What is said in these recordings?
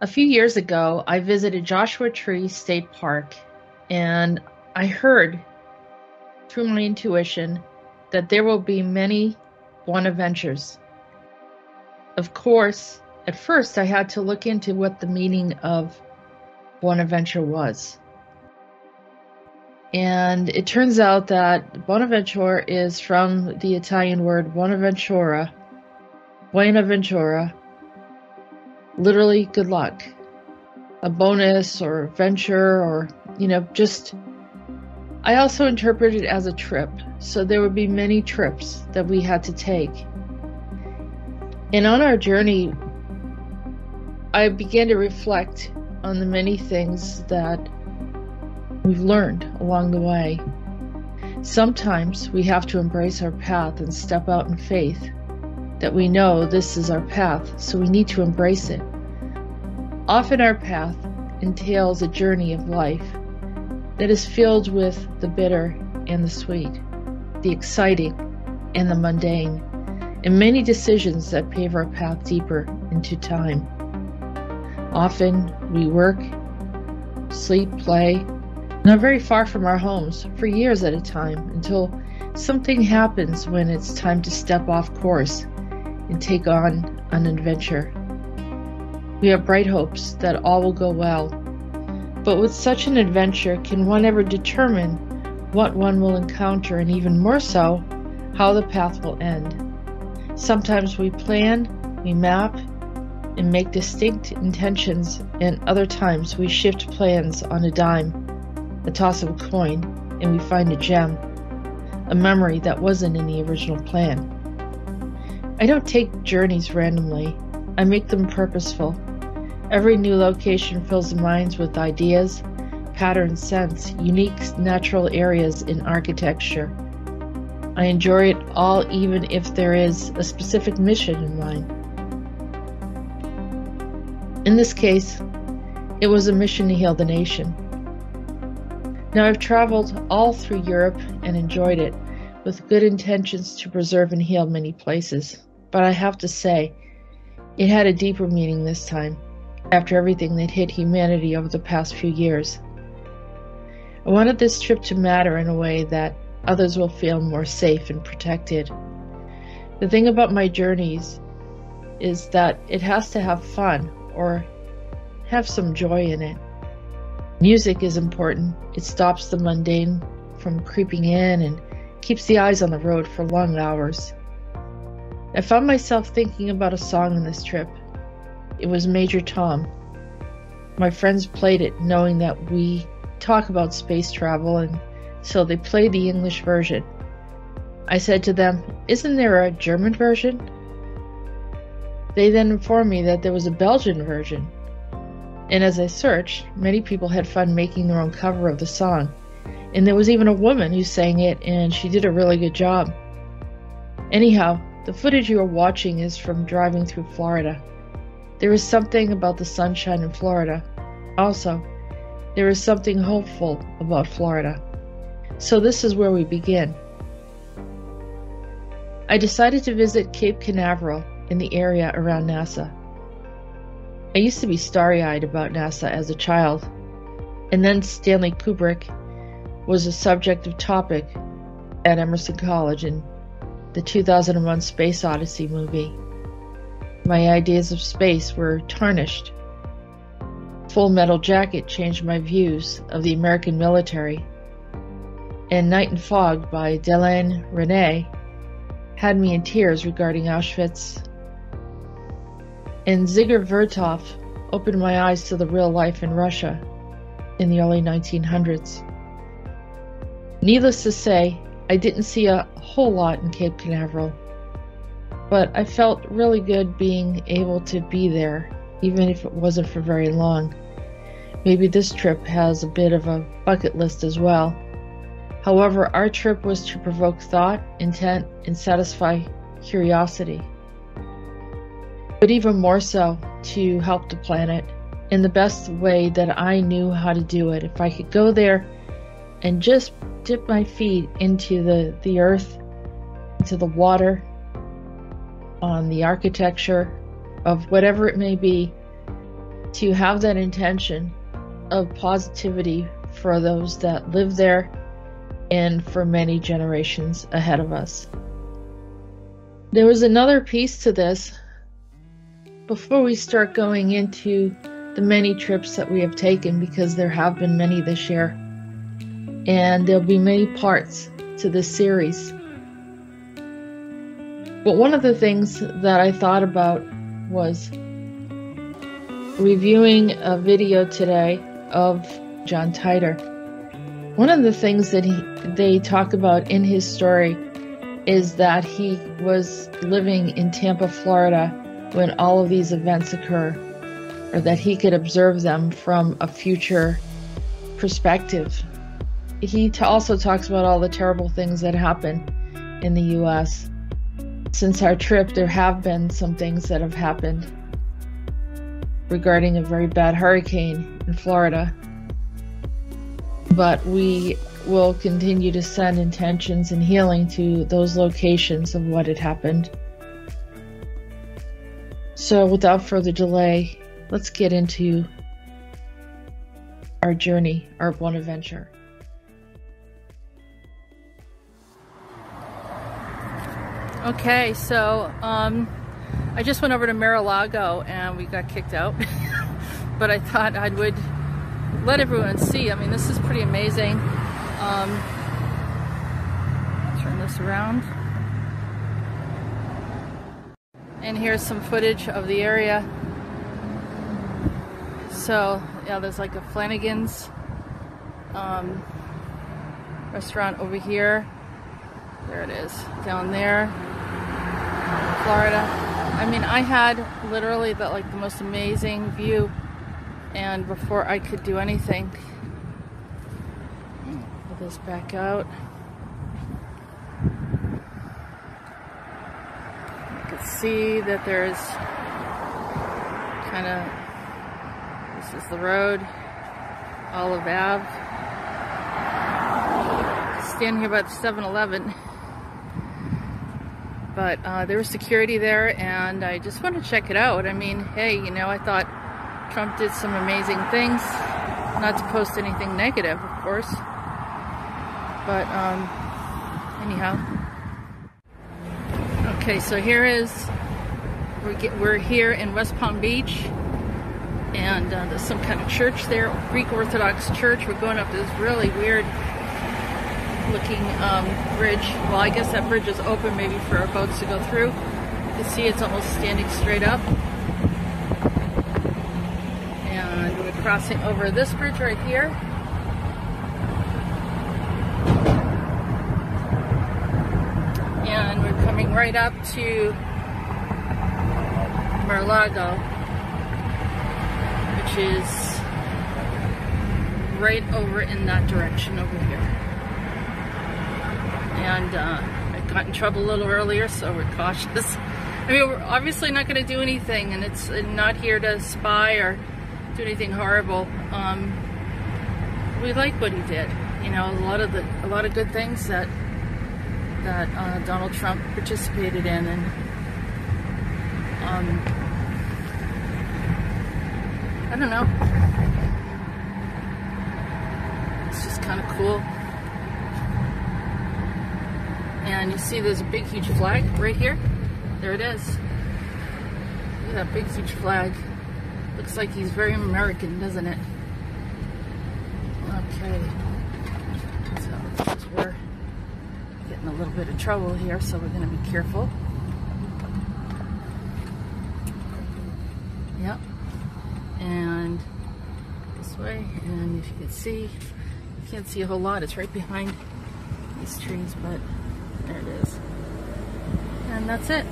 A few years ago, I visited Joshua Tree State Park, and I heard through my intuition that there will be many Bonne Adventures. Of course, at first I had to look into what the meaning of Bonne Aventure was. And it turns out that Bonaventure is from the Italian word Buona Ventura, literally good luck, a bonus or venture, or just I also interpret it as a trip. So there would be many trips that we had to take. And on our journey, I began to reflect on the many things that we've learned along the way. Sometimes we have to embrace our path and step out in faith that we know this is our path, so we need to embrace it. Often our path entails a journey of life that is filled with the bitter and the sweet, the exciting and the mundane, and many decisions that pave our path deeper into time. Often we work, sleep, play, not very far from our homes for years at a time until something happens when it's time to step off course and take on an adventure. We have bright hopes that all will go well, but with such an adventure, can one ever determine what one will encounter, and even more so, how the path will end? Sometimes we plan, we map, and make distinct intentions, and other times we shift plans on a dime, a toss of a coin, and we find a gem, a memory that wasn't in the original plan. I don't take journeys randomly. I make them purposeful. Every new location fills the minds with ideas, pattern sense, unique natural areas in architecture. I enjoy it all even if there is a specific mission in mind. In this case, it was a mission to heal the nation. Now I've traveled all through Europe and enjoyed it, with good intentions to preserve and heal many places. But I have to say, it had a deeper meaning this time, after everything that hit humanity over the past few years. I wanted this trip to matter in a way that others will feel more safe and protected. The thing about my journeys is that it has to have fun or have some joy in it. Music is important. It stops the mundane from creeping in and keeps the eyes on the road for long hours. I found myself thinking about a song on this trip. It was Major Tom. My friends played it knowing that we talk about space travel, and so they played the English version. I said to them, "Isn't there a German version?" They then informed me that there was a Belgian version. And as I searched, many people had fun making their own cover of the song. And there was even a woman who sang it, and she did a really good job. Anyhow, the footage you are watching is from driving through Florida. There is something about the sunshine in Florida. Also, there is something hopeful about Florida. So this is where we begin. I decided to visit Cape Canaveral in the area around NASA. I used to be starry-eyed about NASA as a child, and then Stanley Kubrick was a subject of topic at Emerson College in the 2001 Space Odyssey movie. My ideas of space were tarnished. Full Metal Jacket changed my views of the American military, and Night and Fog by Delaine Renee had me in tears regarding Auschwitz, and Ziger Vertov opened my eyes to the real life in Russia in the early 1900s. Needless to say, I didn't see a whole lot in Cape Canaveral, but I felt really good being able to be there, even if it wasn't for very long. Maybe this trip has a bit of a bucket list as well. However, our trip was to provoke thought, intent, and satisfy curiosity. But even more so, to help the planet in the best way that I knew how to do it. If I could go there and just dip my feet into the earth, into the water, on the architecture of whatever it may be, to have that intention of positivity for those that live there and for many generations ahead of us. There was another piece to this before we start going into the many trips that we have taken, because there have been many this year, and there'll be many parts to this series. But one of the things that I thought about was reviewing a video today of John Titor. One of the things that they talk about in his story is that he was living in Tampa, Florida, when all of these events occur, or that he could observe them from a future perspective. He also talks about all the terrible things that happen in the U.S. Since our trip, there have been some things that have happened regarding a very bad hurricane in Florida. But we will continue to send intentions and healing to those locations of what had happened. So without further delay, let's get into our journey, our Bonne Aventure. Okay, so I just went over to Marrocco and we got kicked out. But I thought I would let everyone see. I mean, this is pretty amazing. Turn this around. And here's some footage of the area. So, yeah, there's like a Flanagan's restaurant over here. There it is, down there, Florida. I mean, I had literally the most amazing view, and before I could do anything, pull this back out. You can see that there's kind of, this is the road, Olive Ave. Stand here by the 7-Eleven. But there was security there, and I just wanted to check it out. I mean, hey, you know, I thought Trump did some amazing things. Not to post anything negative, of course. But anyhow. Okay, so here is, we're here in West Palm Beach, and there's some kind of church there, Greek Orthodox church. We're going up this really weird looking bridge. Well, I guess that bridge is open maybe for our boats to go through. You can see it's almost standing straight up. And we're crossing over this bridge right here. And we're coming right up to Marrocco, which is right over in that direction over here. And I got in trouble a little earlier, so we're cautious. I mean, we're obviously not going to do anything, and it's not here to spy or do anything horrible. We like what he did. You know, a lot of good things that Donald Trump participated in, and I don't know. It's just kind of cool. And you see there's a big huge flag right here. There it is. Look at that big huge flag. Looks like he's very American, doesn't it? Okay. So this is where we're getting a little bit of trouble here, so we're going to be careful. Yep. And this way, and if you can see, you can't see a whole lot. It's right behind these trees, but there it is. And that's it.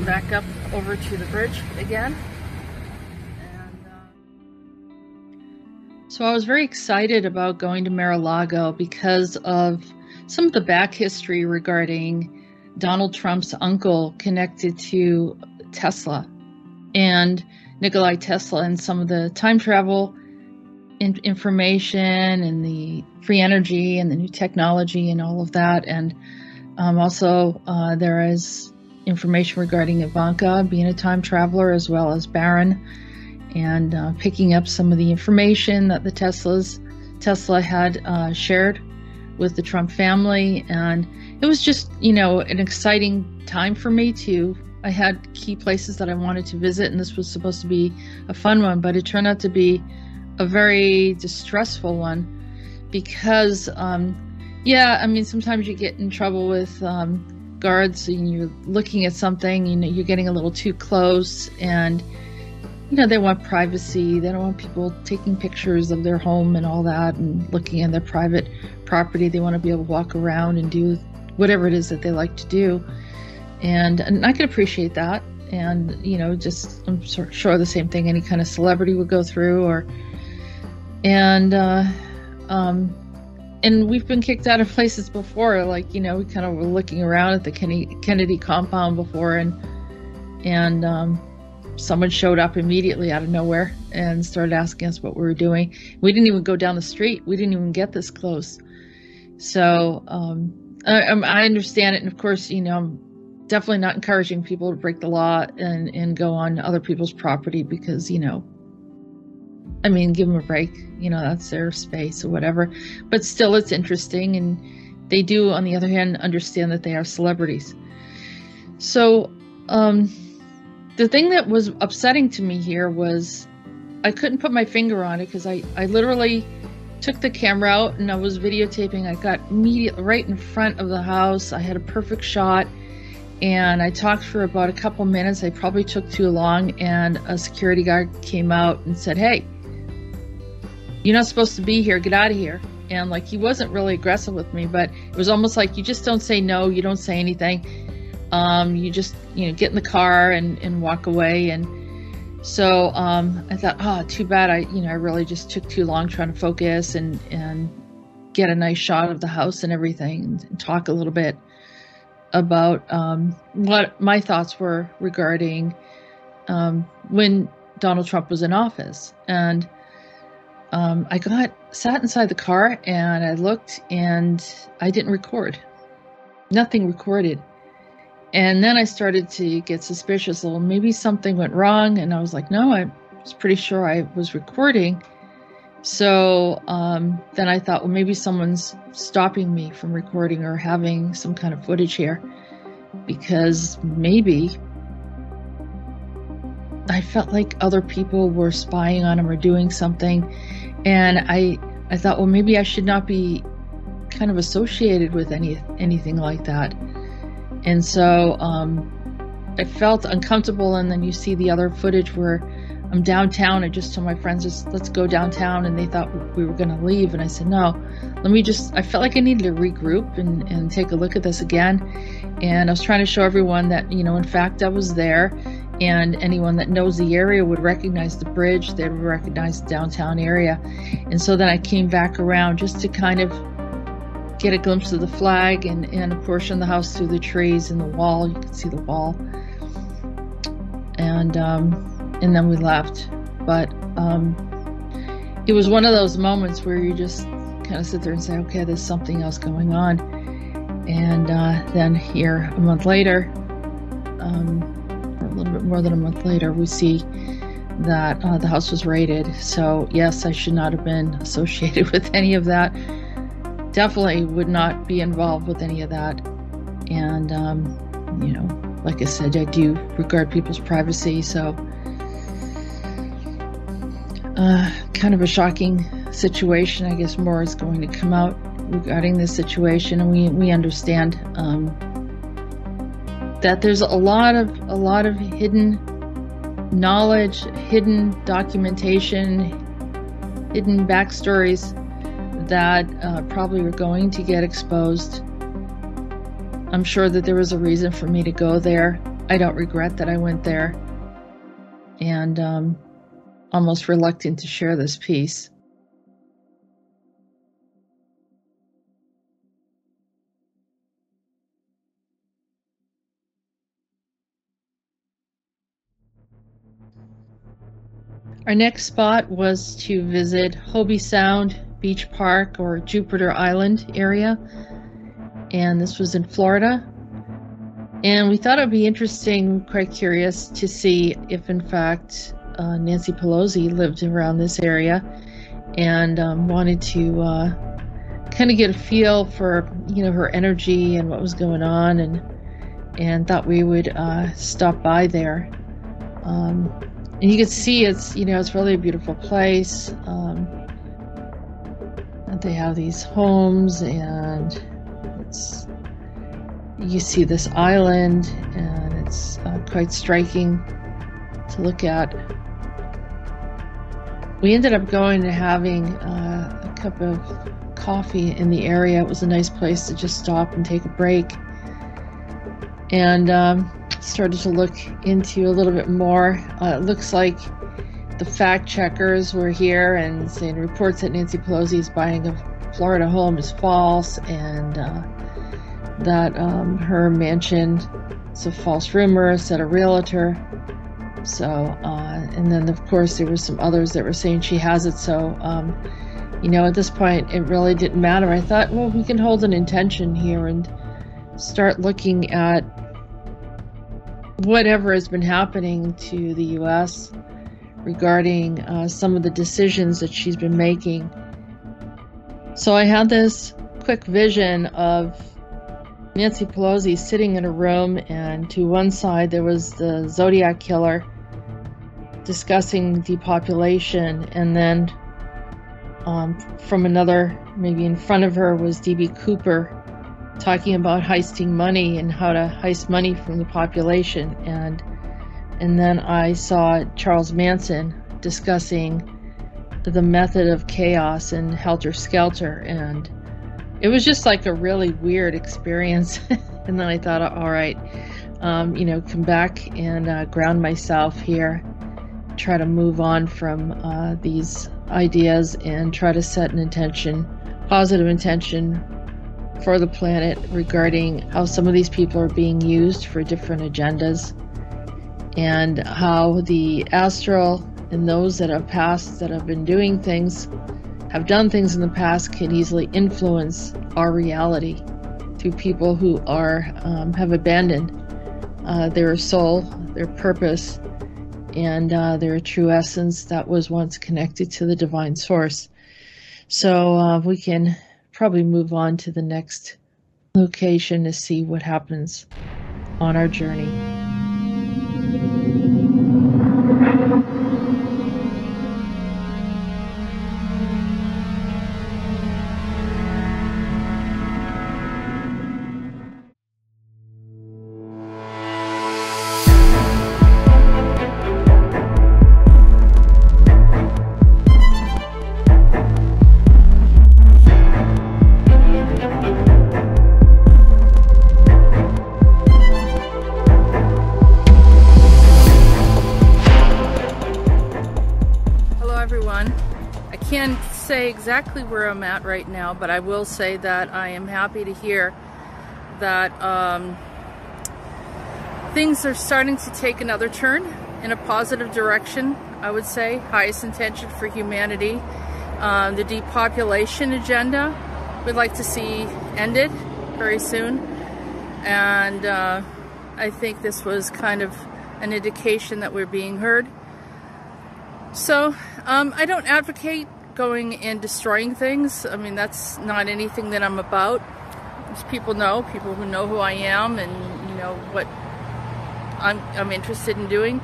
Back up over to the bridge again. So I was very excited about going to Marrocco because of some of the back history regarding Donald Trump's uncle connected to Tesla and Nikola Tesla, and some of the time travel information and the free energy and the new technology and all of that. And also there is information regarding Ivanka being a time traveler, as well as Barron and picking up some of the information that the Tesla had shared with the Trump family. And it was just, an exciting time for me too. I had key places that I wanted to visit, and this was supposed to be a fun one, but it turned out to be a very distressful one because, sometimes you get in trouble with guards and you're looking at something, you're getting a little too close, and they want privacy. They don't want people taking pictures of their home and all that and looking at their private property. They want to be able to walk around and do whatever it is that they like to do. And I can appreciate that. And, I'm sure the same thing any kind of celebrity would go through, and we've been kicked out of places before. Like, we kind of were looking around at the Kennedy compound before, and someone showed up immediately out of nowhere and started asking us what we were doing. We didn't even go down the street. We didn't even get this close. So I understand it. And of course, I'm definitely not encouraging people to break the law and go on other people's property because, give them a break. That's their space or whatever. But still, it's interesting. And they do, on the other hand, understand that they are celebrities. So the thing that was upsetting to me here was I couldn't put my finger on it because I literally took the camera out and I was videotaping. I got immediately right in front of the house. I had a perfect shot. And I talked for about a couple minutes. I probably took too long, and a security guard came out and said, "Hey, you're not supposed to be here. Get out of here." And he wasn't really aggressive with me, but it was almost like you just don't say no. You don't say anything. You just, get in the car and walk away. And so I thought, oh, too bad. I really just took too long trying to focus and get a nice shot of the house and everything and talk a little bit about what my thoughts were regarding when Donald Trump was in office. And I sat inside the car and I looked and I didn't record. Nothing recorded. And then I started to get suspicious. Well, maybe something went wrong. And I was like, no, I was pretty sure I was recording. So then I thought, well, maybe someone's stopping me from recording or having some kind of footage here, because maybe I felt like other people were spying on him or doing something. And I thought, well, maybe I should not be kind of associated with anything like that. And so I felt uncomfortable. And then you see the other footage where I'm downtown. I just told my friends, let's go downtown. And they thought we were going to leave. And I said, no, I felt like I needed to regroup and take a look at this again. And I was trying to show everyone that, in fact, I was there. And anyone that knows the area would recognize the bridge. They would recognize the downtown area. And so then I came back around just to kind of get a glimpse of the flag and a portion of the house through the trees and the wall. You could see the wall. And then we left. But it was one of those moments where you just kind of sit there and say, okay, there's something else going on. And then here a month later, or a little bit more than a month later, we see that the house was raided. So yes, I should not have been associated with any of that. Definitely would not be involved with any of that. And, like I said, I do regard people's privacy. So kind of a shocking situation. I guess more is going to come out regarding this situation. And we understand that there's a lot of hidden knowledge, hidden documentation, hidden backstories that probably are going to get exposed. I'm sure that there was a reason for me to go there. I don't regret that I went there, and almost reluctant to share this piece. Our next spot was to visit Hobie Sound Beach Park, or Jupiter Island area, and this was in Florida. And we thought it would be interesting, quite curious, to see if in fact Nancy Pelosi lived around this area, and wanted to kind of get a feel for, you know, her energy and what was going on, and thought we would stop by there. And you can see it's, you know, it's really a beautiful place. They have these homes, and you see this island, and it's quite striking to look at. We ended up going and having a cup of coffee in the area. It was a nice place to just stop and take a break, and started to look into a little bit more. It looks like the fact checkers were here and saying reports that Nancy Pelosi is buying a Florida home is false, and that her mansion is a false rumor, said a realtor. So, and then of course there were some others that were saying she has it. So, you know, at this point it really didn't matter. I thought, well, we can hold an intention here and start looking at whatever has been happening to the U.S. regarding some of the decisions that she's been making. So I had this quick vision of Nancy Pelosi sitting in a room, and to one side there was the Zodiac killer discussing depopulation, and then from another, maybe in front of her, was D.B. Cooper talking about heisting money and how to heist money from the population, and then I saw Charles Manson discussing the method of chaos and Helter Skelter, and it was just like a really weird experience. And then I thought, all right, you know, come back and ground myself here, try to move on from these ideas and try to set an intention, positive intention for the planet regarding how some of these people are being used for different agendas, and how the astral and those that have passed, that have been doing things, have done things in the past, can easily influence our reality through people who are have abandoned their soul, their purpose, and their true essence that was once connected to the divine source. So we can probably move on to the next location to see what happens on our journey. Exactly where I'm at right now, but I will say that I am happy to hear that things are starting to take another turn in a positive direction. I would say highest intention for humanity. The depopulation agenda we'd like to see ended very soon, and I think this was kind of an indication that we're being heard. So I don't advocate going and destroying things. I mean, that's not anything that I'm about. As people know, people who know who I am and you know what I'm interested in doing.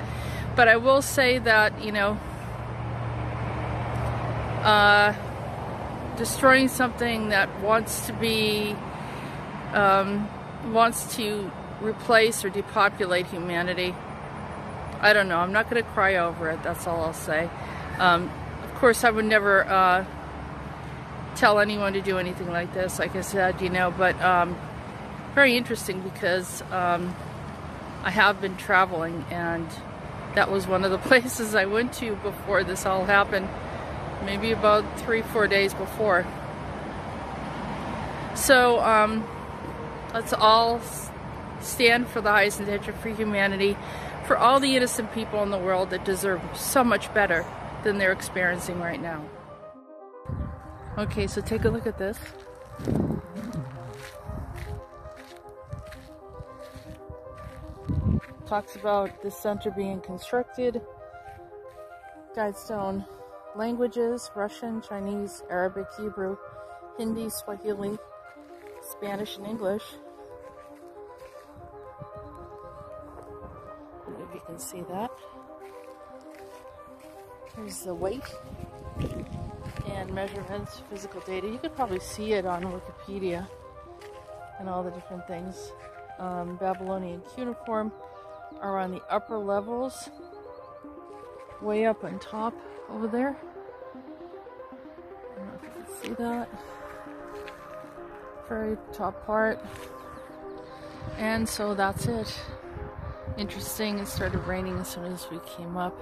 But I will say that, you know, destroying something that wants to be wants to replace or depopulate humanity, I don't know. I'm not going to cry over it. That's all I'll say. Of course, I would never tell anyone to do anything like this, like I said, you know, but very interesting because I have been traveling, and that was one of the places I went to before this all happened, maybe about 3-4 days before. So let's all stand for the highest intention for humanity, for all the innocent people in the world that deserve so much better than they're experiencing right now. Okay, so take a look at this. Talks about the center being constructed Guidestone. Languages: Russian, Chinese, Arabic, Hebrew, Hindi, Swahili, Spanish, and English. I don't know if you can see that. Here's the weight and measurements, physical data. You could probably see it on Wikipedia and all the different things. Babylonian cuneiform are on the upper levels, way up on top over there. I don't know if you can see that. Very top part. And so that's it. Interesting, it started raining as soon as we came up.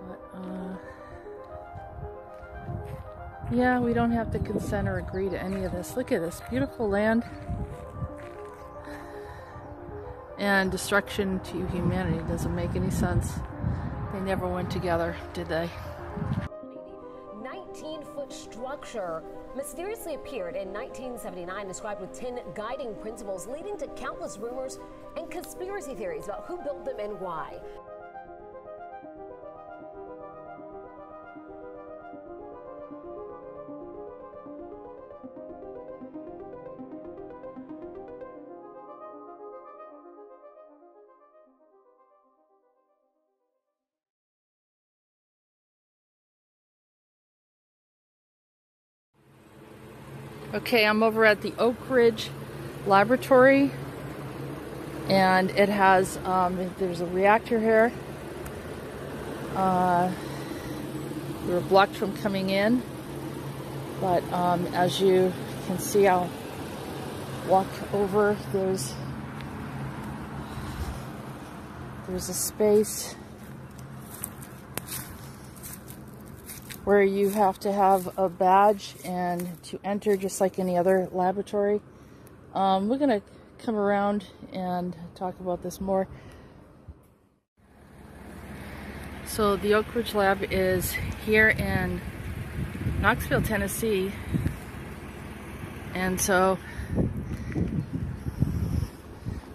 But, yeah, we don't have to consent or agree to any of this. Look at this beautiful land. And destruction to humanity doesn't make any sense. They never went together, did they? 19-foot structure mysteriously appeared in 1979, described with 10 guiding principles, leading to countless rumors and conspiracy theories about who built them and why. Okay, I'm over at the Oak Ridge Laboratory, and it has, there's a reactor here. We were blocked from coming in, but as you can see, I'll walk over. There's a space where you have to have a badge and to enter, just like any other laboratory. We're gonna come around and talk about this more. So the Oak Ridge Lab is here in Knoxville, Tennessee, and so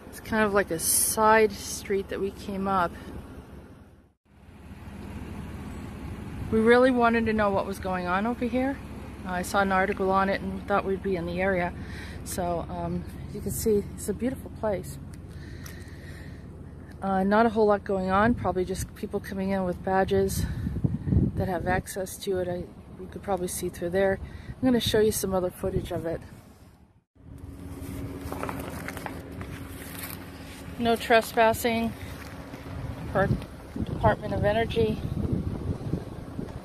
it's kind of like a side street that we came up. We really wanted to know what was going on over here. I saw an article on it and thought we'd be in the area. So you can see it's a beautiful place. Not a whole lot going on, probably just people coming in with badges that have access to it. You could probably see through there. I'm going to show you some other footage of it. No trespassing per Department of Energy,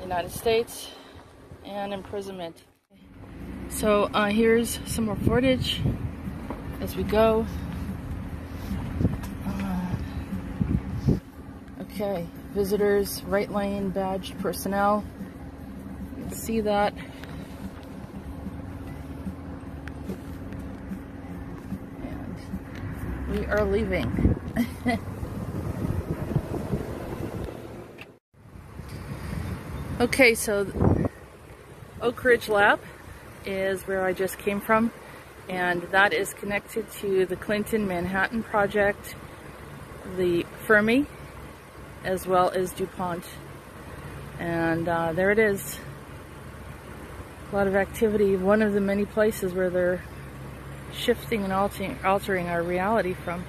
United States, and imprisonment. So here's some more footage as we go. Okay, visitors, right lane, badged personnel. You can see that. And we are leaving. Okay, so Oak Ridge Lab is where I just came from, and that is connected to the Clinton Manhattan Project, the Fermi, as well as DuPont. And there it is. A lot of activity. One of the many places where they're shifting and altering our reality from.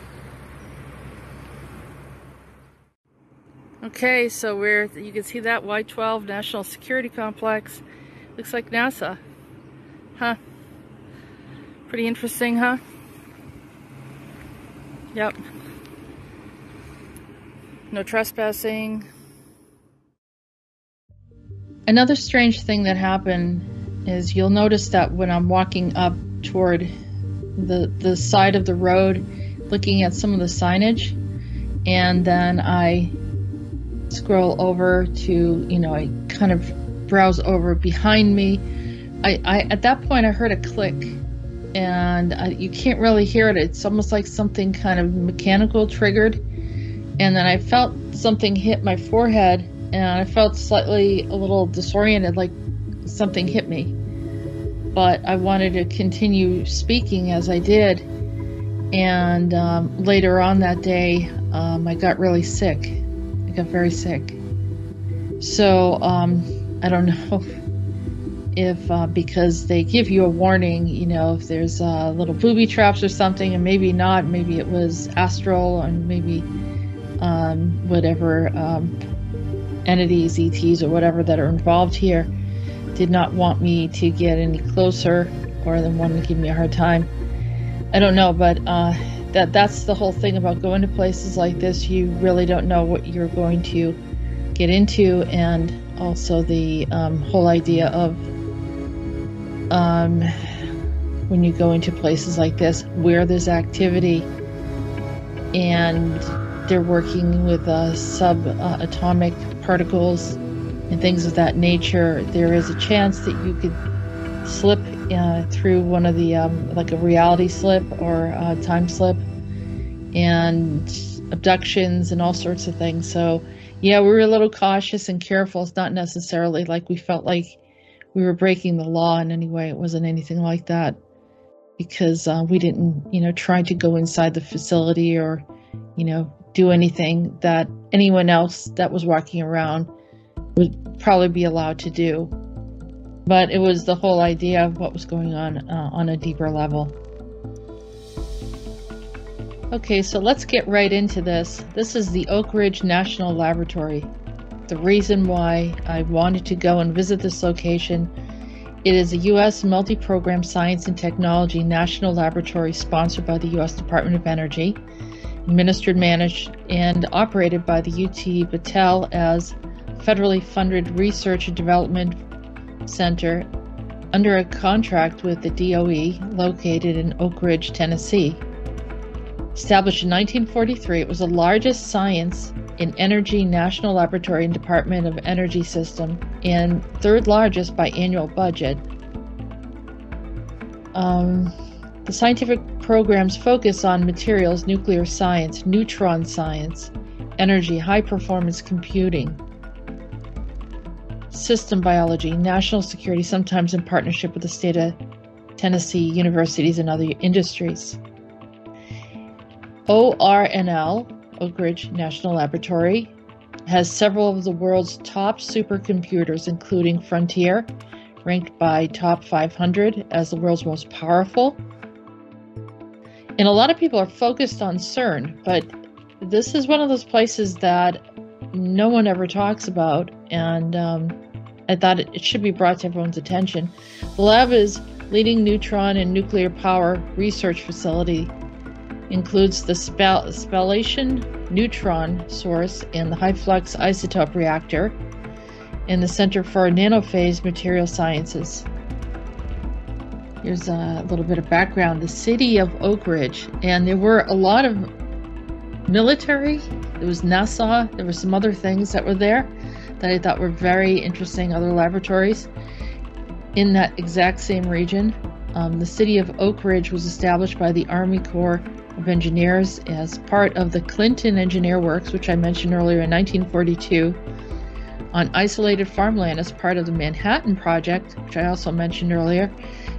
Okay, so you can see that Y-12 National Security Complex. Looks like NASA. Huh. Pretty interesting, huh? Yep. No trespassing. Another strange thing that happened is you'll notice that when I'm walking up toward the side of the road, looking at some of the signage, and then I scroll over to, I kind of browse over behind me. I at that point I heard a click, and you can't really hear it. It's almost like something kind of mechanical triggered, and then I felt something hit my forehead, and I felt slightly a little disoriented, like something hit me. But I wanted to continue speaking as I did, and later on that day I got really sick. I got very sick. So I don't know if because they give you a warning, if there's little booby traps or something, and maybe not, maybe it was astral, and maybe whatever entities, ETs, or whatever that are involved here did not want me to get any closer, or they wanted to give me a hard time. I don't know, but that's the whole thing about going to places like this. You really don't know what you're going to get into, and also the whole idea of when you go into places like this where there's activity and they're working with subatomic particles and things of that nature, there is a chance that you could slip through one of the like a reality slip or a time slip, and abductions and all sorts of things. So yeah, we were a little cautious and careful. It's not necessarily like we felt like we were breaking the law in any way. It wasn't anything like that, because we didn't try to go inside the facility or do anything that anyone else that was walking around would probably be allowed to do. But it was the whole idea of what was going on a deeper level. Okay, so let's get right into this. This is the Oak Ridge National Laboratory. The reason why I wanted to go and visit this location, it is a U.S. multi-program science and technology national laboratory sponsored by the U.S. Department of Energy, administered, managed, and operated by the UT Battelle as federally funded research and development center under a contract with the DOE located in Oak Ridge, Tennessee. Established in 1943, it was the largest science and energy national laboratory and Department of Energy system, and third largest by annual budget. The scientific programs focus on materials, nuclear science, neutron science, energy, high-performance computing, system biology, national security, sometimes in partnership with the state of Tennessee universities and other industries. ORNL, Oak Ridge National Laboratory, has several of the world's top supercomputers, including Frontier, ranked by top 500 as the world's most powerful. And a lot of people are focused on CERN, but this is one of those places that no one ever talks about, and I thought it should be brought to everyone's attention. The lab is leading neutron and nuclear power research facility, includes the spallation neutron source and the high flux isotope reactor, and the Center for Nanophase Material Sciences. Here's a little bit of background. The city of Oak Ridge, and there were a lot of military, there was NASA, there were some other things that were there that I thought were very interesting, other laboratories in that exact same region. The city of Oak Ridge was established by the Army Corps of Engineers as part of the Clinton Engineer Works, which I mentioned earlier, in 1942, on isolated farmland as part of the Manhattan Project, which I also mentioned earlier.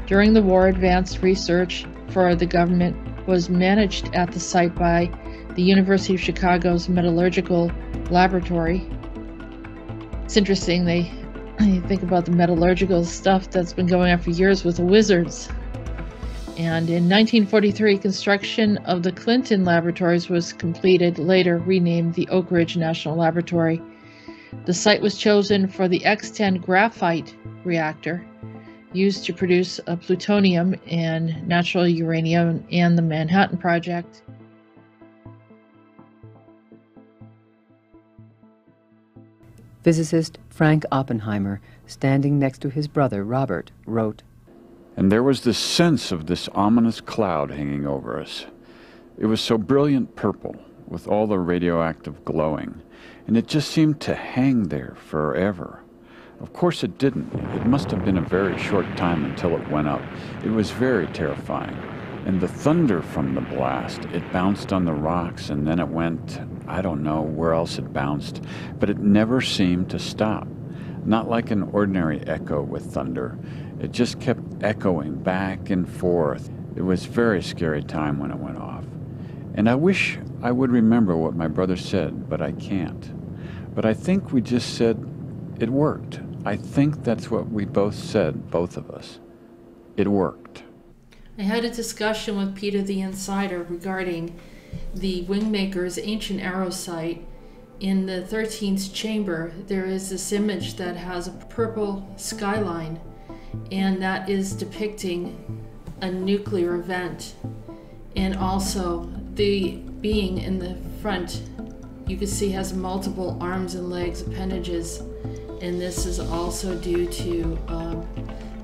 During the war, advanced research for the government was managed at the site by the University of Chicago's Metallurgical Laboratory. It's interesting, you think about the metallurgical stuff that's been going on for years with the wizards. And in 1943, construction of the Clinton laboratories was completed, later renamed the Oak Ridge National Laboratory. The site was chosen for the X-10 graphite reactor, used to produce plutonium and natural uranium, and the Manhattan Project. Physicist Frank Oppenheimer, standing next to his brother Robert, wrote, "And there was this sense of this ominous cloud hanging over us. It was so brilliant purple, with all the radioactive glowing, and it just seemed to hang there forever. Of course it didn't. It must have been a very short time until it went up. It was very terrifying. And the thunder from the blast, it bounced on the rocks, and then it went, I don't know where else it bounced, but it never seemed to stop. Not like an ordinary echo with thunder. It just kept echoing back and forth. It was a very scary time when it went off. And I wish I would remember what my brother said, but I can't. But I think we just said, It worked. I think that's what we both said, both of us. It worked. I had a discussion with Peter the Insider regarding the Wingmaker's ancient arrow site. In the 13th chamber, there is this image that has a purple skyline, and that is depicting a nuclear event. And also, the being in the front, you can see has multiple arms and legs appendages, and this is also due to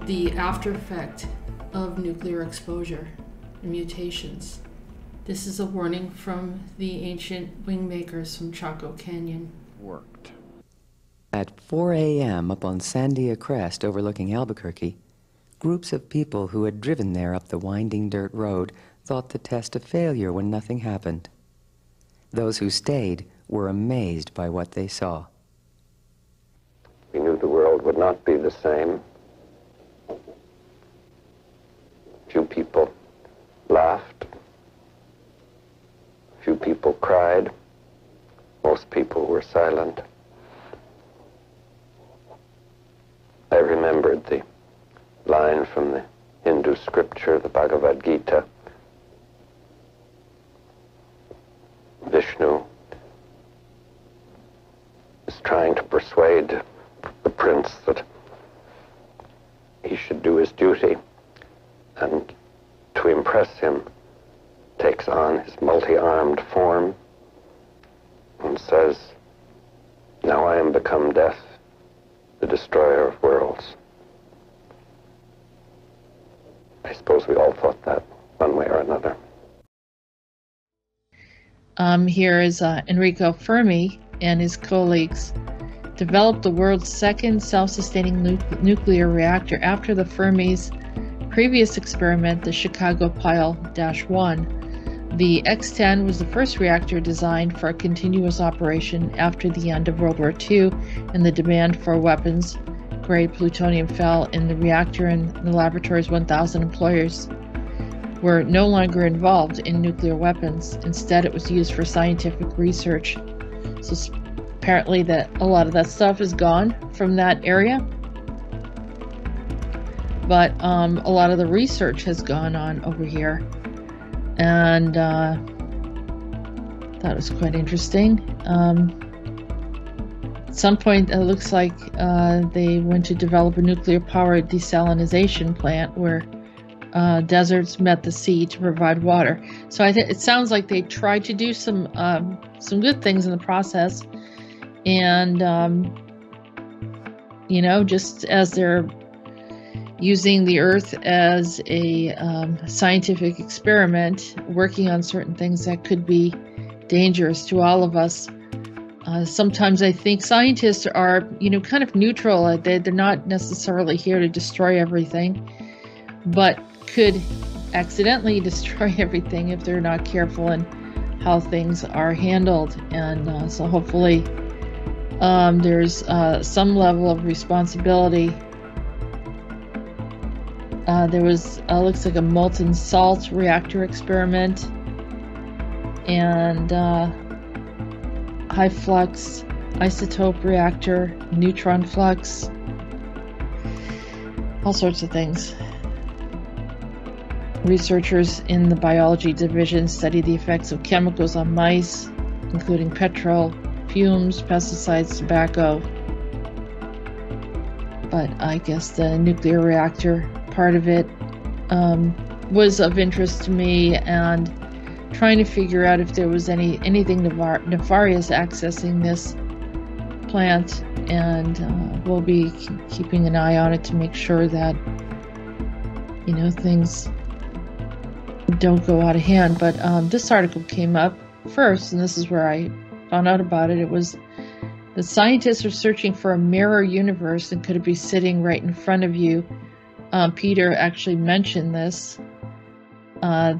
the after effect of nuclear exposure and mutations. This is a warning from the ancient wingmakers from Chaco Canyon. Worked. At 4 a.m. up on Sandia Crest overlooking Albuquerque, groups of people who had driven there up the winding dirt road thought the test a failure when nothing happened. Those who stayed were amazed by what they saw. We knew the world would not be the same. Few people laughed. Few people cried. Most people were silent. I remembered the line from the Hindu scripture, the Bhagavad Gita. Vishnu is trying to persuade the prince that he should do his duty, and to impress him takes on his multi-armed form and says, "Now I am become death, the destroyer of worlds." I suppose we all thought that one way or another. Here is Enrico Fermi and his colleagues developed the world's second self-sustaining nuclear reactor after the Fermi's previous experiment, the Chicago Pile-1. The X-10 was the first reactor designed for a continuous operation after the end of World War II, and the demand for weapons-grade plutonium fell in the reactor, and the laboratory's 1,000 employees were no longer involved in nuclear weapons. Instead, it was used for scientific research. So apparently that a lot of that stuff is gone from that area. But a lot of the research has gone on over here. And that was quite interesting. At some point, it looks like they went to develop a nuclear-powered desalination plant where deserts met the sea to provide water. So it sounds like they tried to do some good things in the process, and you know, just as they're using the Earth as a scientific experiment, working on certain things that could be dangerous to all of us. Sometimes I think scientists are, you know, kind of neutral. They're not necessarily here to destroy everything, but could accidentally destroy everything if they're not careful in how things are handled. And so hopefully there's some level of responsibility. There was looks like a molten salt reactor experiment, and high flux isotope reactor, neutron flux, all sorts of things. Researchers in the biology division study the effects of chemicals on mice, including petrol, fumes, pesticides, tobacco. But I guess the nuclear reactor part of it was of interest to me, and trying to figure out if there was anything nefarious accessing this plant, and we'll be keeping an eye on it to make sure that, you know, things don't go out of hand. But this article came up first, and this is where I found out about it. It was the scientists are searching for a mirror universe, and could it be sitting right in front of you? Peter actually mentioned this.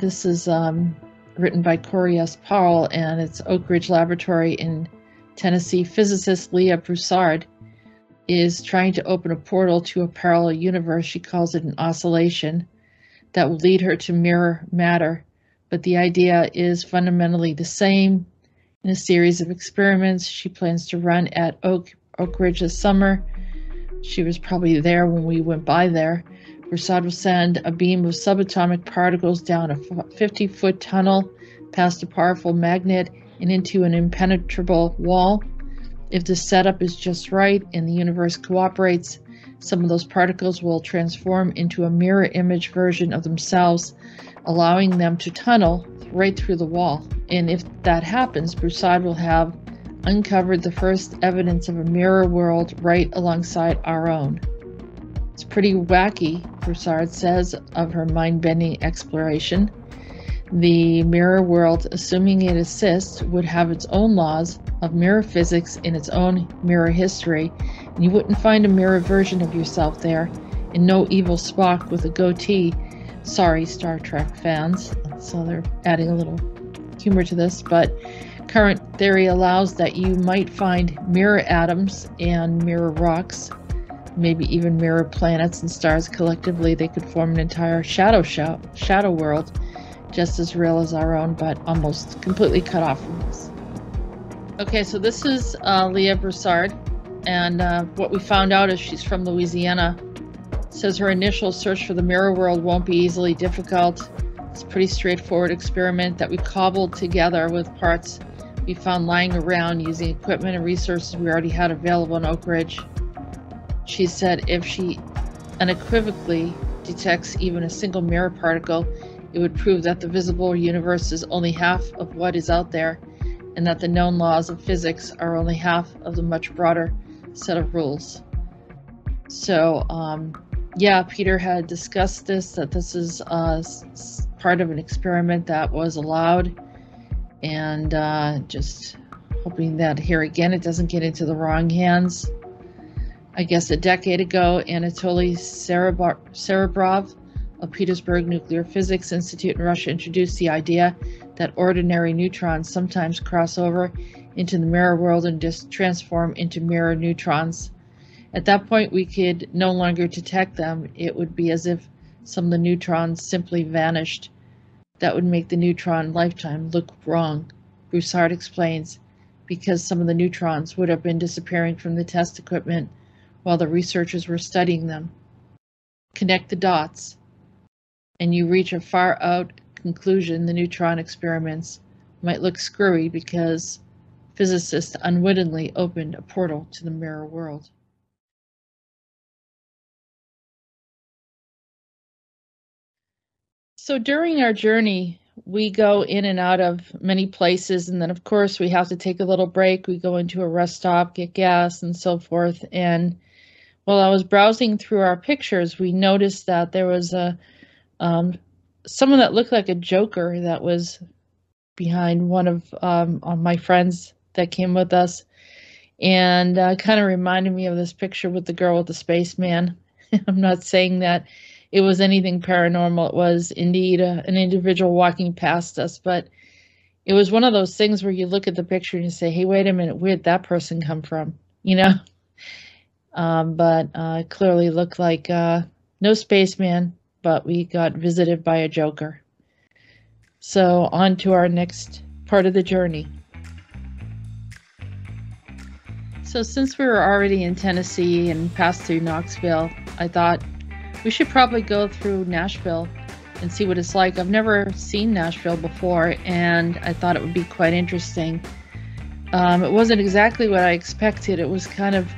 This is written by Corey S. Powell, and it's Oak Ridge Laboratory in Tennessee. Physicist Leah Broussard is trying to open a portal to a parallel universe. She calls it an oscillation that will lead her to mirror matter, but the idea is fundamentally the same. In a series of experiments she plans to run at Oak Oak Ridge this summer. She was probably there when we went by there. Broussard will send a beam of subatomic particles down a 50-foot tunnel, past a powerful magnet, and into an impenetrable wall. If the setup is just right and the universe cooperates, some of those particles will transform into a mirror image version of themselves, allowing them to tunnel right through the wall. And if that happens, Broussard will have uncovered the first evidence of a mirror world right alongside our own. It's pretty wacky, Broussard says of her mind-bending exploration. The mirror world, assuming it exists, would have its own laws of mirror physics in its own mirror history, and you wouldn't find a mirror version of yourself there, and no evil Spock with a goatee. Sorry, Star Trek fans. So they're adding a little humor to this, but current theory allows that you might find mirror atoms and mirror rocks, maybe even mirror planets and stars collectively. They could form an entire shadow world, just as real as our own, but almost completely cut off from us. Okay, so this is Leah Broussard, and what we found out is she's from Louisiana. It says her initial search for the mirror world won't be easily difficult. It's a pretty straightforward experiment that we cobbled together with parts we found lying around using equipment and resources we already had available in Oak Ridge. She said if she unequivocally detects even a single mirror particle, it would prove that the visible universe is only half of what is out there, and that the known laws of physics are only half of the much broader set of rules. So, yeah, Peter had discussed this, that this is part of an experiment that was allowed, and just hoping that here again it doesn't get into the wrong hands. I guess a decade ago, Anatoly Serebrov of Petersburg Nuclear Physics Institute in Russia introduced the idea that ordinary neutrons sometimes cross over into the mirror world and just transform into mirror neutrons. At that point, we could no longer detect them. It would be as if some of the neutrons simply vanished. That would make the neutron lifetime look wrong, Broussard explains, because some of the neutrons would have been disappearing from the test equipment while the researchers were studying them. Connect the dots, and you reach a far-out conclusion. The neutron experiments might look screwy because physicists unwittingly opened a portal to the mirror world. So during our journey, we go in and out of many places, and then of course we have to take a little break. We go into a rest stop, get gas, and so forth. And while I was browsing through our pictures, we noticed that there was someone that looked like a joker that was behind one of my friends that came with us, and kind of reminded me of this picture with the girl with the spaceman. I'm not saying that it was anything paranormal. It was indeed an individual walking past us, but it was one of those things where you look at the picture and you say, hey, wait a minute, where'd that person come from? You know? But clearly looked like no spaceman, but we got visited by a joker. So on to our next part of the journey. So since we were already in Tennessee and passed through Knoxville, I thought we should probably go through Nashville and see what it's like. I've never seen Nashville before, and I thought it would be quite interesting. It wasn't exactly what I expected. It was kind of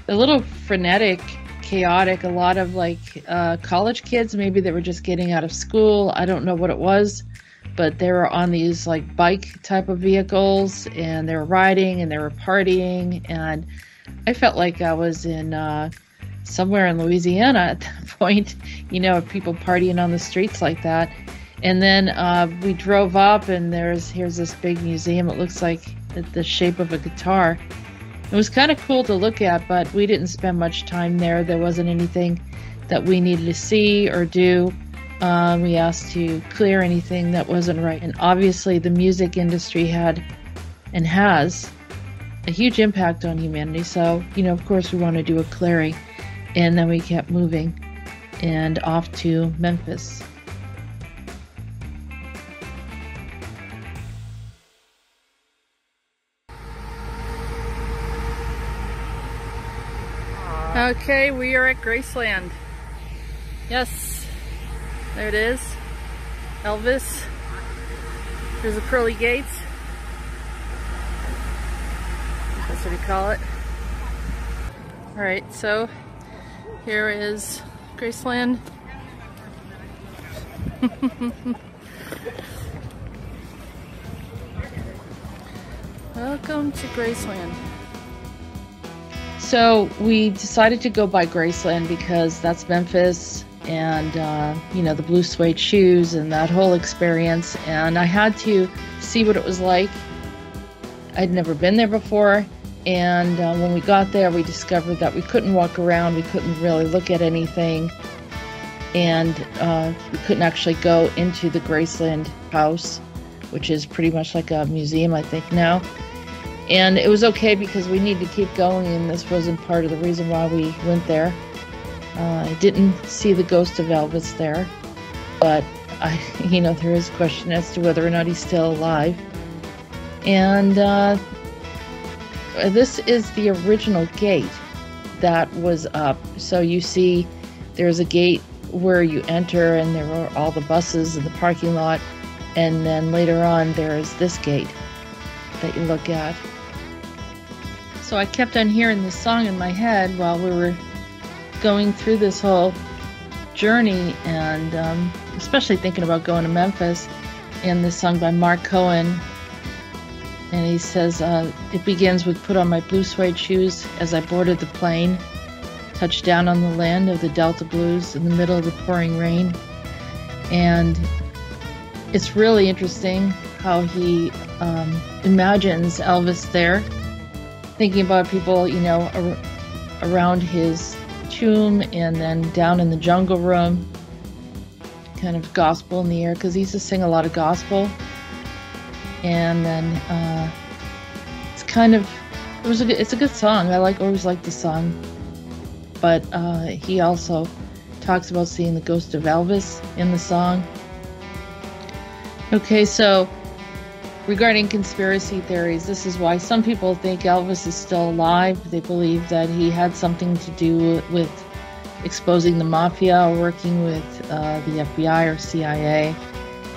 a little frenetic, chaotic, a lot of like college kids maybe that were just getting out of school. I don't know what it was, but they were on these like bike type of vehicles, and they were riding and they were partying, and I felt like I was in somewhere in Louisiana at that point, you know, people partying on the streets like that. And then we drove up, and here's this big museum. It looks like the shape of a guitar. It was kind of cool to look at, but we didn't spend much time there. There wasn't anything that we needed to see or do. We asked to clear anything that wasn't right. And obviously the music industry had and has a huge impact on humanity. So, you know, of course we want to do a clearing. And then we kept moving and off to Memphis. Okay, we are at Graceland. Yes, there it is. Elvis. There's the pearly gates. That's what we call it. Alright, so here is Graceland. Welcome to Graceland. So we decided to go by Graceland because that's Memphis, and you know, the blue suede shoes and that whole experience, and I had to see what it was like. I'd never been there before, and when we got there we discovered that we couldn't walk around, we couldn't really look at anything, and we couldn't actually go into the Graceland house, which is pretty much like a museum, I think, now. And it was okay because we needed to keep going, and this wasn't part of the reason why we went there. I didn't see the ghost of Elvis there, but you know, there is a question as to whether or not he's still alive. And this is the original gate that was up. So you see there's a gate where you enter, and there are all the buses in the parking lot, and then later on there's this gate that you look at. So I kept on hearing this song in my head while we were going through this whole journey, and especially thinking about going to Memphis. And this song by Mark Cohen, and he says, it begins with "Put on my blue suede shoes as I boarded the plane, touched down on the land of the Delta Blues in the middle of the pouring rain." And it's really interesting how he imagines Elvis there, thinking about people, you know, around his tomb, and then down in the jungle room, kind of gospel in the air, because he used to sing a lot of gospel. And then it's kind of, it's a good song. I always like the song, but he also talks about seeing the ghost of Elvis in the song. Okay, so regarding conspiracy theories, this is why some people think Elvis is still alive. They believe that he had something to do with exposing the mafia or working with the FBI or CIA.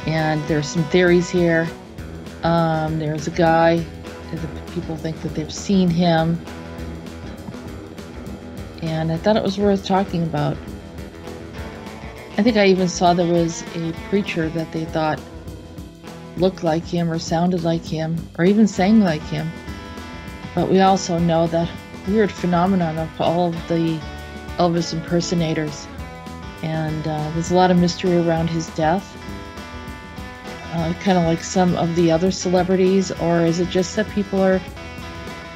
And there's some theories here. There's a guy that people think that they've seen him. And I thought it was worth talking about. I think I even saw there was a preacher that they thought looked like him or sounded like him or even sang like him. But we also know that weird phenomenon of all of the Elvis impersonators, and there's a lot of mystery around his death, kind of like some of the other celebrities. Or is it just that people are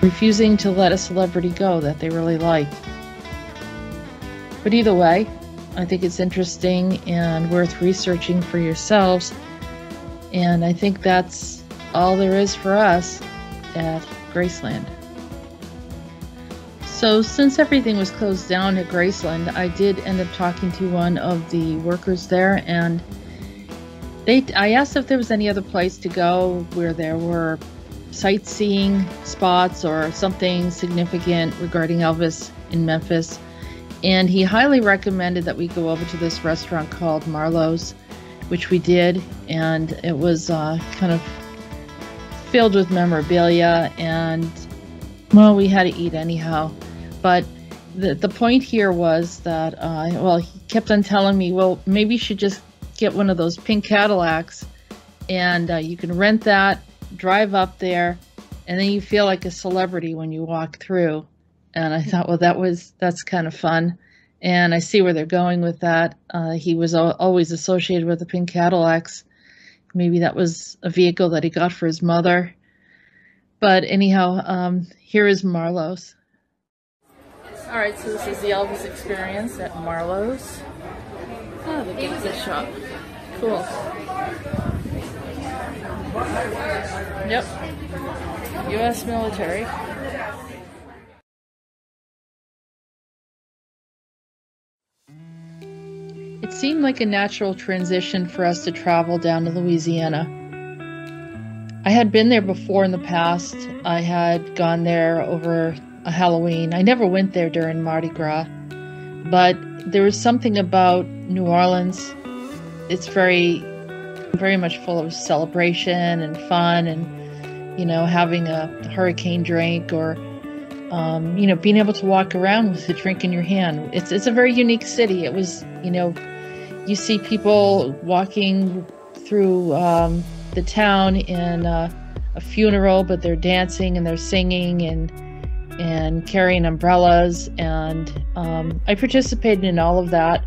refusing to let a celebrity go that they really like? But either way, I think it's interesting and worth researching for yourselves. And I think that's all there is for us at Graceland. So since everything was closed down at Graceland, I did end up talking to one of the workers there, and I asked if there was any other place to go where there were sightseeing spots or something significant regarding Elvis in Memphis. And he highly recommended that we go over to this restaurant called Marlowe's, which we did, and it was kind of filled with memorabilia, and well, we had to eat anyhow. But the point here was that, well, he kept on telling me, well, maybe you should just get one of those pink Cadillacs, and you can rent that, drive up there, and then you feel like a celebrity when you walk through. And I thought, well, that's kind of fun. And I see where they're going with that. He was always associated with the pink Cadillacs. Maybe that was a vehicle that he got for his mother. But anyhow, here is Marlowe's. All right, so this is the Elvis experience at Marlowe's. Oh, the gift shop. Cool. Yep. U.S. military. It seemed like a natural transition for us to travel down to Louisiana. I had been there before in the past. I had gone there over a Halloween. I never went there during Mardi Gras, but there was something about New Orleans. It's very, very much full of celebration and fun, and, you know, having a hurricane drink, or, you know, being able to walk around with a drink in your hand. It's a very unique city. It was, you know, you see people walking through the town in a funeral, but they're dancing and they're singing and carrying umbrellas. And I participated in all of that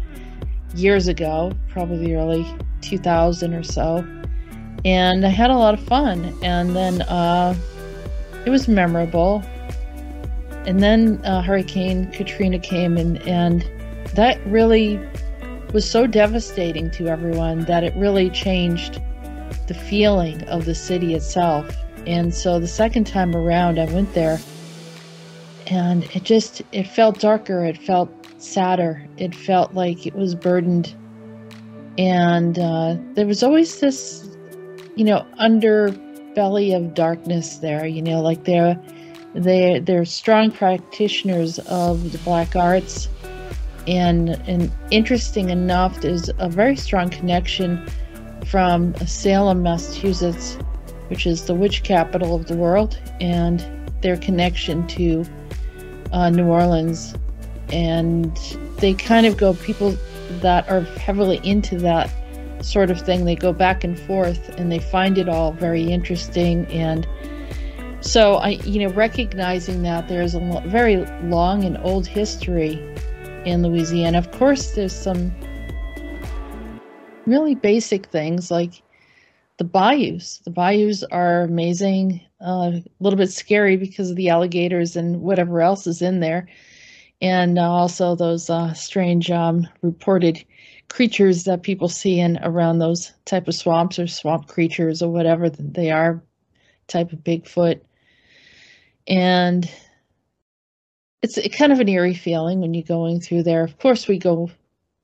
years ago, probably the early 2000 or so. And I had a lot of fun. And then it was memorable. And then Hurricane Katrina came, and that really was so devastating to everyone that it really changed the feeling of the city itself. And so the second time around I went there, and it felt darker, it felt sadder, it felt like it was burdened. And there was always this, you know, underbelly of darkness there, you know, like they're strong practitioners of the black arts. And interesting enough, there's a very strong connection from Salem, Massachusetts, which is the witch capital of the world, and their connection to New Orleans. And they kind of go, people that are heavily into that sort of thing, they go back and forth, and they find it all very interesting. And so I, you know, recognizing that there's a very long and old history in Louisiana. Of course, there's some really basic things like the bayous. The bayous are amazing, a little bit scary because of the alligators and whatever else is in there. And also those strange reported creatures that people see in around those type of swamps, or swamp creatures, or whatever they are, type of Bigfoot. And it's kind of an eerie feeling when you're going through there. Of course, we go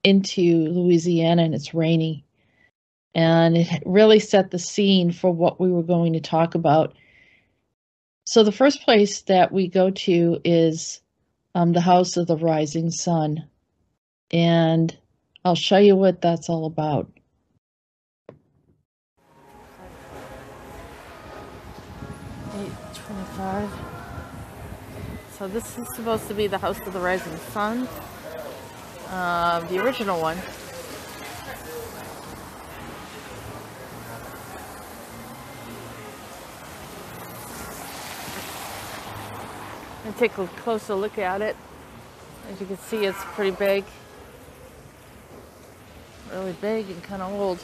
into Louisiana and it's rainy, and it really set the scene for what we were going to talk about. So the first place that we go to is the House of the Rising Sun, and I'll show you what that's all about. $8.25. So this is supposed to be the House of the Rising Sun, the original one. And take a closer look at it. As you can see, it's pretty big, really big and kind of old.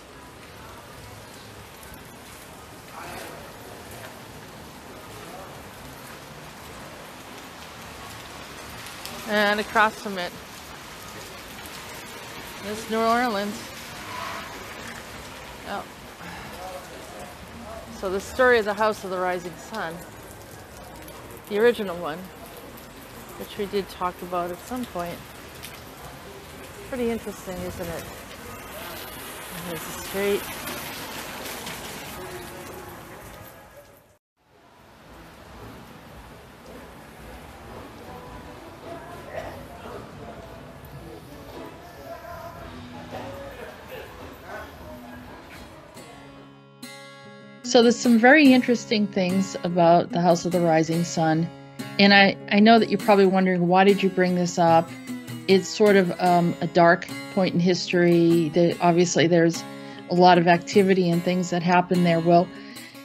And across from it is New Orleans. Oh. So the story of the House of the Rising Sun, the original one, which we did talk about at some point. Pretty interesting, isn't it? Here's the street. So there's some very interesting things about the House of the Rising Sun. And I know that you're probably wondering, why did you bring this up? It's sort of a dark point in history. Obviously, there's a lot of activity and things that happen there. Well,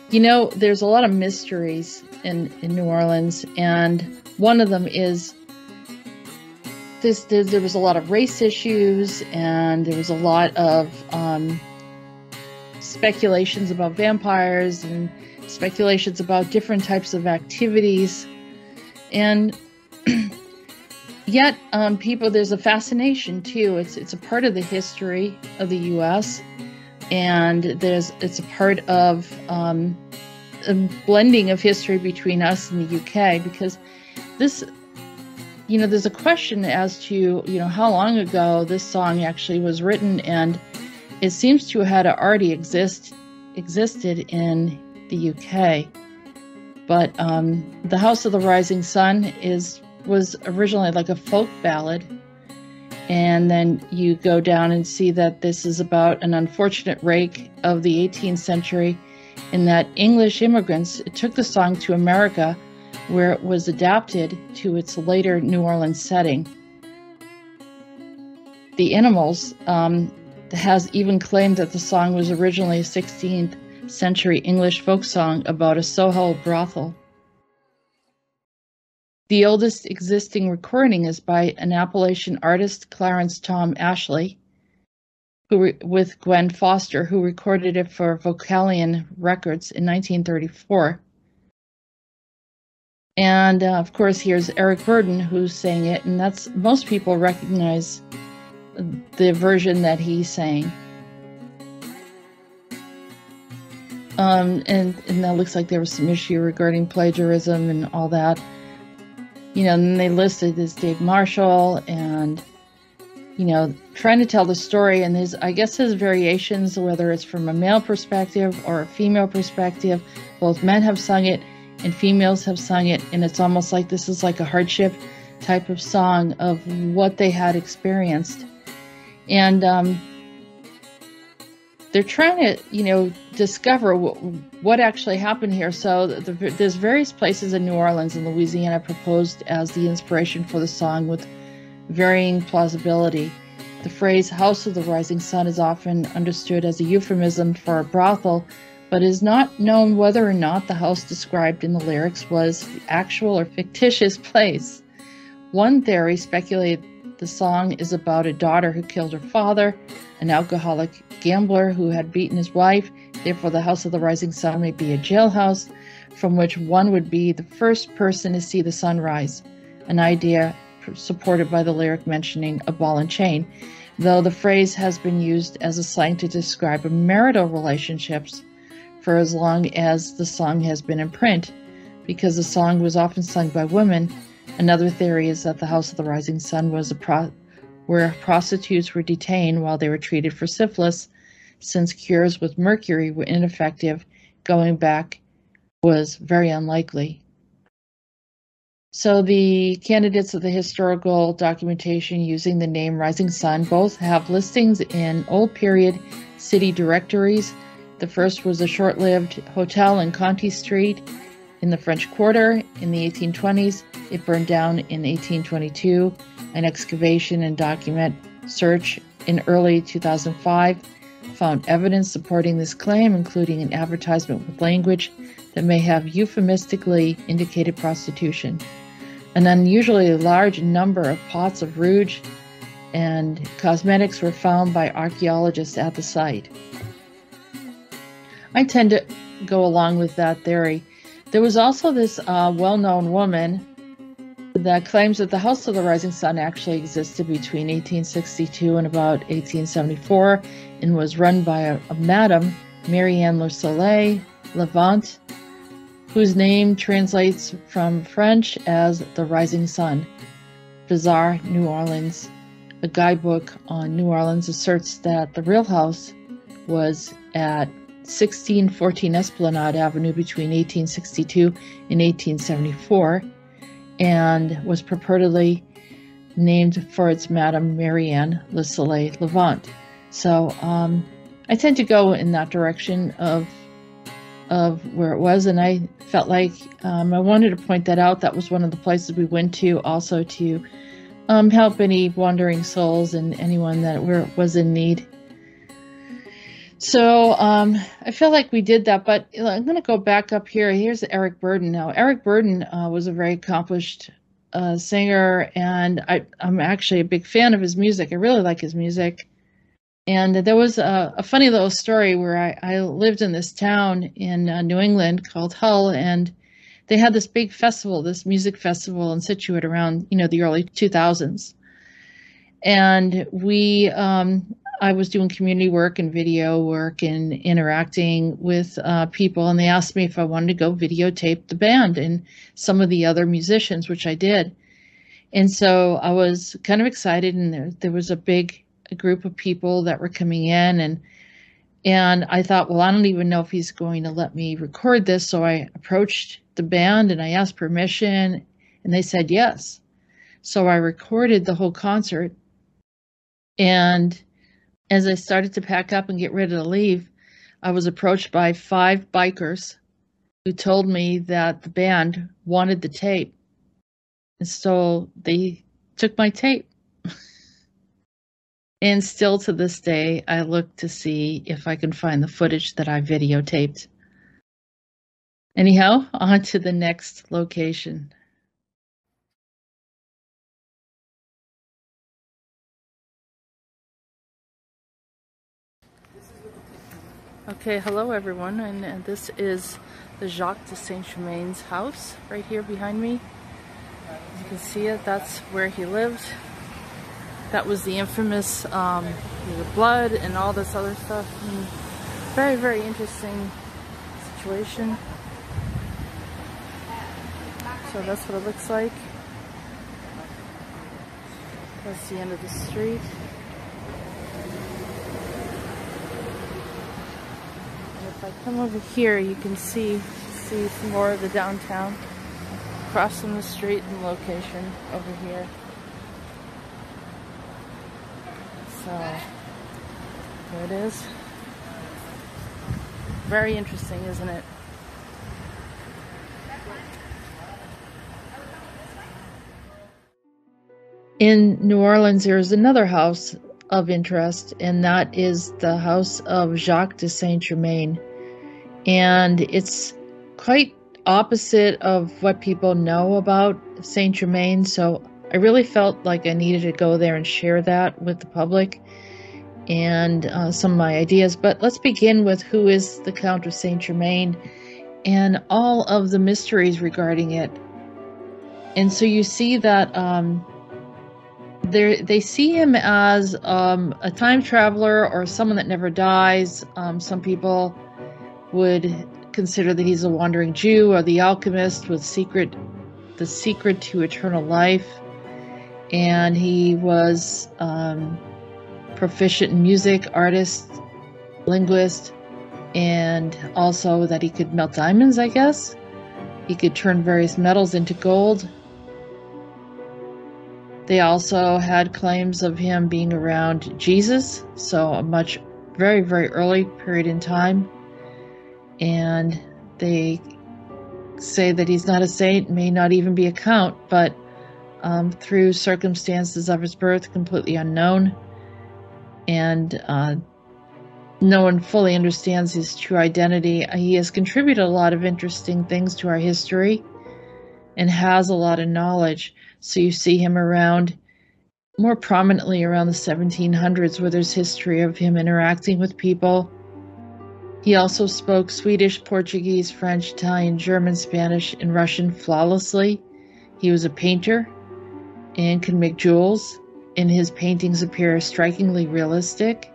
you know, there's a lot of mysteries in New Orleans. And one of them is there was a lot of race issues, and there was a lot of speculations about vampires and speculations about different types of activities. And yet there's a fascination too. It's a part of the history of the U.S. and it's a part of a blending of history between us and the U.K. because this, you know, there's a question as to, you know, how long ago this song actually was written, and it seems to have already existed in the UK. But The House of the Rising Sun was originally like a folk ballad. And then you go down and see that this is about an unfortunate rake of the 18th century, in that English immigrants took the song to America, where it was adapted to its later New Orleans setting. The Animals has even claimed that the song was originally a 16th century English folk song about a Soho brothel. The oldest existing recording is by an Appalachian artist, Clarence Tom Ashley, with Gwen Foster, who recorded it for Vocalion Records in 1934. And of course, here's Eric Burden, who sang it, and most people recognize the version that he sang. And that looks like there was some issue regarding plagiarism and all that. And they listed as Dave Marshall, and, trying to tell the story, and his variations, whether it's from a male perspective or a female perspective, both men have sung it and females have sung it, and it's almost like this is like a hardship type of song of what they had experienced. And they're trying to, discover what actually happened here. So there's various places in New Orleans and Louisiana proposed as the inspiration for the song, with varying plausibility. The phrase House of the Rising Sun is often understood as a euphemism for a brothel, but is not known whether or not the house described in the lyrics was the actual or fictitious place. One theory speculated the song is about a daughter who killed her father, an alcoholic gambler who had beaten his wife. Therefore, the House of the Rising Sun may be a jailhouse from which one would be the first person to see the sunrise, an idea supported by the lyric mentioning a ball and chain, though the phrase has been used as a slang to describe marital relationships for as long as the song has been in print, because the song was often sung by women. Another theory is that the House of the Rising Sun was where prostitutes were detained while they were treated for syphilis, since cures with mercury were ineffective. Going back was very unlikely. So the candidates of the historical documentation using the name Rising Sun both have listings in old period city directories. The first was a short-lived hotel in Conti Street in the French Quarter in the 1820s. It burned down in 1822. An excavation and document search in early 2005 found evidence supporting this claim, including an advertisement with language that may have euphemistically indicated prostitution. An unusually large number of pots of rouge and cosmetics were found by archaeologists at the site. I tend to go along with that theory. There was also this well-known woman that claims that the House of the Rising Sun actually existed between 1862 and about 1874 and was run by a Madame Marianne Le Soleil Levant, whose name translates from French as the Rising Sun. Bizarre New Orleans. A guidebook on New Orleans asserts that the real house was at 1614 Esplanade Avenue between 1862 and 1874, and was purportedly named for its Madame Marianne Le Soleil Levant. So I tend to go in that direction of where it was, and I felt like I wanted to point that out. That was one of the places we went to, also to help any wandering souls and anyone that was in need. So I feel like we did that, but I'm going to go back up here. Here's Eric Burden. Now, Eric Burden was a very accomplished singer, and I'm actually a big fan of his music. I really like his music. And there was a funny little story where I lived in this town in New England called Hull, and they had this big festival, this music festival in Scituate around, the early 2000s. And I was doing community work and video work and interacting with people, and they asked me if I wanted to go videotape the band and some of the other musicians, which I did. And so I was kind of excited, and there was a group of people that were coming in, and I thought, well, I don't even know if he's going to let me record this. So I approached the band and I asked permission, and they said yes. So I recorded the whole concert, and as I started to pack up and get ready to leave, I was approached by 5 bikers who told me that the band wanted the tape. And so they took my tape. And still to this day, I look to see if I can find the footage that I videotaped. Anyhow, on to the next location. Okay, hello everyone, and this is the Jacques de Saint-Germain's house right here behind me. As you can see it, that's where he lived. That was the infamous the blood and all this other stuff. And very, very interesting situation. So that's what it looks like. That's the end of the street. If I come over here, you can see some more of the downtown. Across from the street and location over here. So, there it is. Very interesting, isn't it? In New Orleans, there's another house of interest, and that is the house of Jacques de Saint-Germain. And it's quite opposite of what people know about Saint-Germain, so I really felt like I needed to go there and share that with the public and some of my ideas. But let's begin with who is the Count of Saint-Germain and all of the mysteries regarding it. And so you see that they see him as a time traveler or someone that never dies. Some people would consider that he's a wandering Jew or the alchemist with the secret to eternal life. And he was proficient in music, artist, linguist, and also that he could melt diamonds, I guess. He could turn various metals into gold. They also had claims of him being around Jesus, so a very, very early period in time. And they say that he's not a saint, may not even be a count, but through circumstances of his birth, completely unknown. And no one fully understands his true identity. He has contributed a lot of interesting things to our history and has a lot of knowledge. So you see him around, more prominently around the 1700s, where there's history of him interacting with people. He also spoke Swedish, Portuguese, French, Italian, German, Spanish, and Russian flawlessly. He was a painter and could make jewels, and his paintings appear strikingly realistic.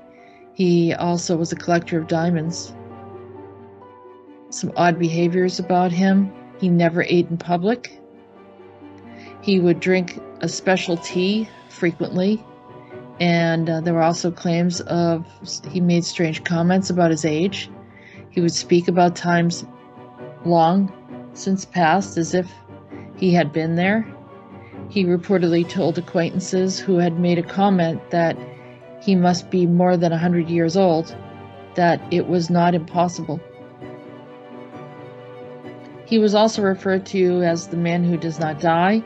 He also was a collector of diamonds. Some odd behaviors about him: he never ate in public. He would drink a special tea frequently, and there were also claims of he made strange comments about his age. He would speak about times long since past as if he had been there. He reportedly told acquaintances who had made a comment that he must be more than 100 years old, that it was not impossible. He was also referred to as the man who does not die,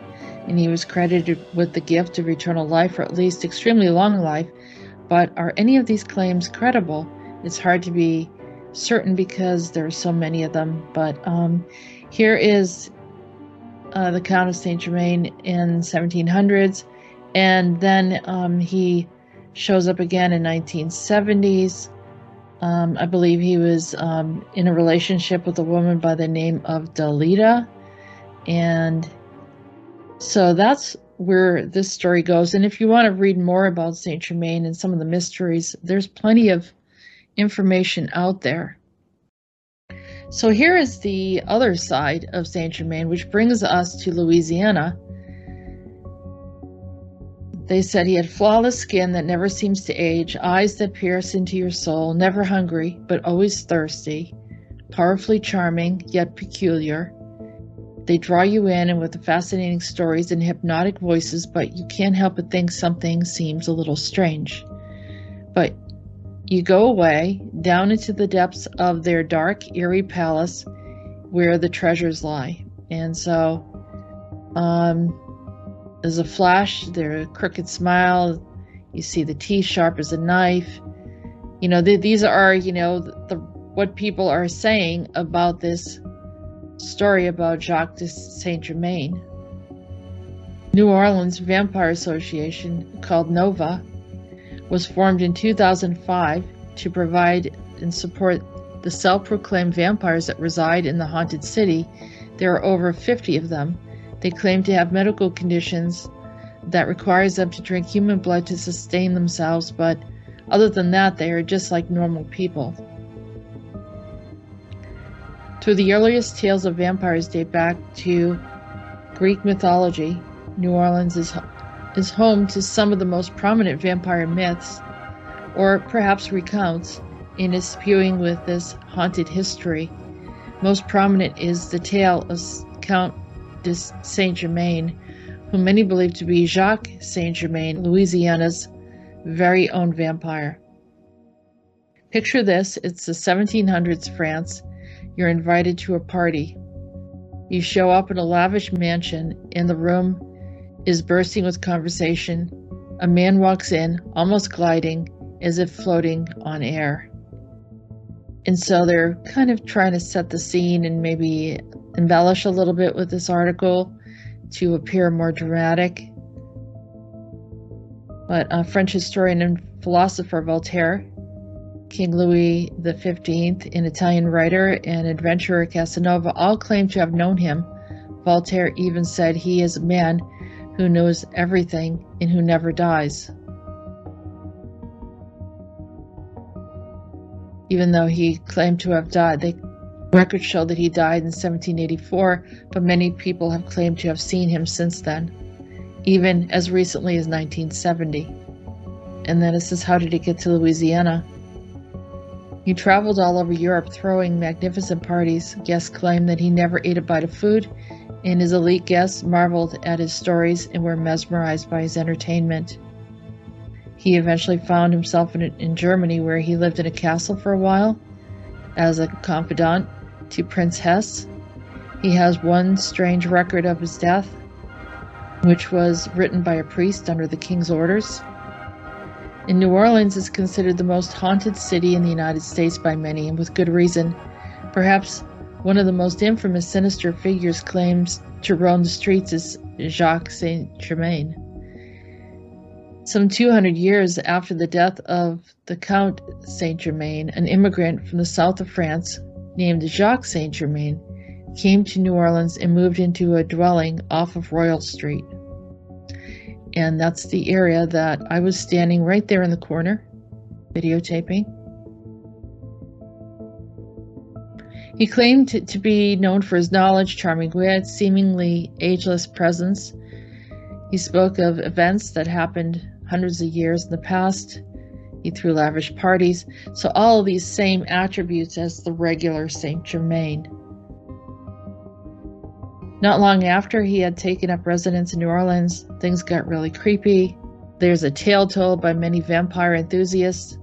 and he was credited with the gift of eternal life, or at least extremely long life. But are any of these claims credible? It's hard to be certain because there are so many of them. But here is the Count of Saint-Germain in 1700s, and then he shows up again in 1970s. I believe he was in a relationship with a woman by the name of Dalida, and so that's where this story goes. And if you want to read more about Saint-Germain and some of the mysteries, there's plenty of information out there. So here is the other side of Saint-Germain, which brings us to Louisiana. They said he had flawless skin that never seems to age, eyes that pierce into your soul, never hungry, but always thirsty, powerfully charming, yet peculiar. They draw you in and with the fascinating stories and hypnotic voices, but you can't help but think something seems a little strange. But you go away down into the depths of their dark, eerie palace where the treasures lie. And so there's a flash, there's a crooked smile, you see the teeth sharp as a knife. You know, these are, you know, what people are saying about this story about Jacques de Saint-Germain. New Orleans Vampire Association, called NOVA, was formed in 2005 to provide and support the self-proclaimed vampires that reside in the haunted city. There are over 50 of them. They claim to have medical conditions that requires them to drink human blood to sustain themselves, but other than that, they are just like normal people. Two the earliest tales of vampires date back to Greek mythology. New Orleans is home to some of the most prominent vampire myths, or perhaps recounts, and is spewing with this haunted history. Most prominent is the tale of Count de Saint-Germain, whom many believe to be Jacques Saint-Germain, Louisiana's very own vampire. Picture this, it's the 1700s France. You're invited to a party. You show up in a lavish mansion, and the room is bursting with conversation. A man walks in, almost gliding, as if floating on air. And so they're kind of trying to set the scene and maybe embellish a little bit with this article to appear more dramatic. But French historian and philosopher Voltaire, King Louis XV, an Italian writer, and adventurer Casanova all claim to have known him. Voltaire even said he is a man who knows everything and who never dies. Even though he claimed to have died, the records show that he died in 1784, but many people have claimed to have seen him since then, even as recently as 1970. And then it says, how did he get to Louisiana? He traveled all over Europe throwing magnificent parties. Guests claimed that he never ate a bite of food, and his elite guests marveled at his stories and were mesmerized by his entertainment. He eventually found himself in Germany, where he lived in a castle for a while as a confidant to Prince Hesse. He has one strange record of his death, which was written by a priest under the king's orders. And New Orleans is considered the most haunted city in the United States by many, and with good reason. Perhaps one of the most infamous sinister figures claims to roam the streets is Jacques Saint-Germain. Some 200 years after the death of the Count Saint-Germain, an immigrant from the south of France named Jacques Saint-Germain came to New Orleans and moved into a dwelling off of Royal Street. And that's the area that I was standing right there in the corner, videotaping. He claimed to be known for his knowledge, charming wit, seemingly ageless presence. He spoke of events that happened hundreds of years in the past. He threw lavish parties. So all of these same attributes as the regular Saint-Germain. Not long after he had taken up residence in New Orleans, things got really creepy. There's a tale told by many vampire enthusiasts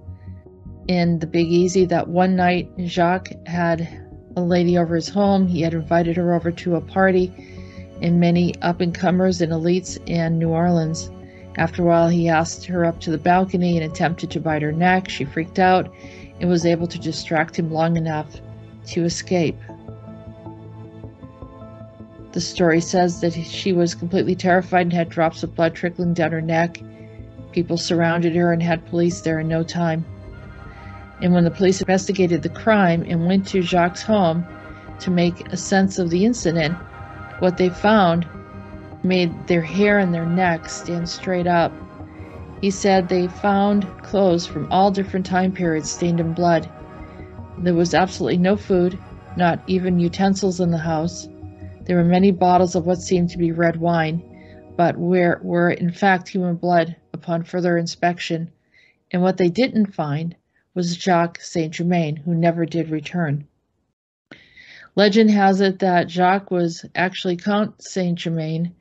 in the Big Easy that one night Jacques had a lady over his home. He had invited her over to a party, and many up-and-comers and elites in New Orleans. After a while, he asked her up to the balcony and attempted to bite her neck. She freaked out and was able to distract him long enough to escape. The story says that she was completely terrified and had drops of blood trickling down her neck. People surrounded her and had police there in no time. And when the police investigated the crime and went to Jacques' home to make a sense of the incident, what they found made their hair and their neck stand straight up. He said they found clothes from all different time periods stained in blood. There was absolutely no food, not even utensils in the house. There were many bottles of what seemed to be red wine, but were in fact human blood upon further inspection. And what they didn't find was Jacques Saint-Germain, who never did return. Legend has it that Jacques was actually Count Saint-Germain,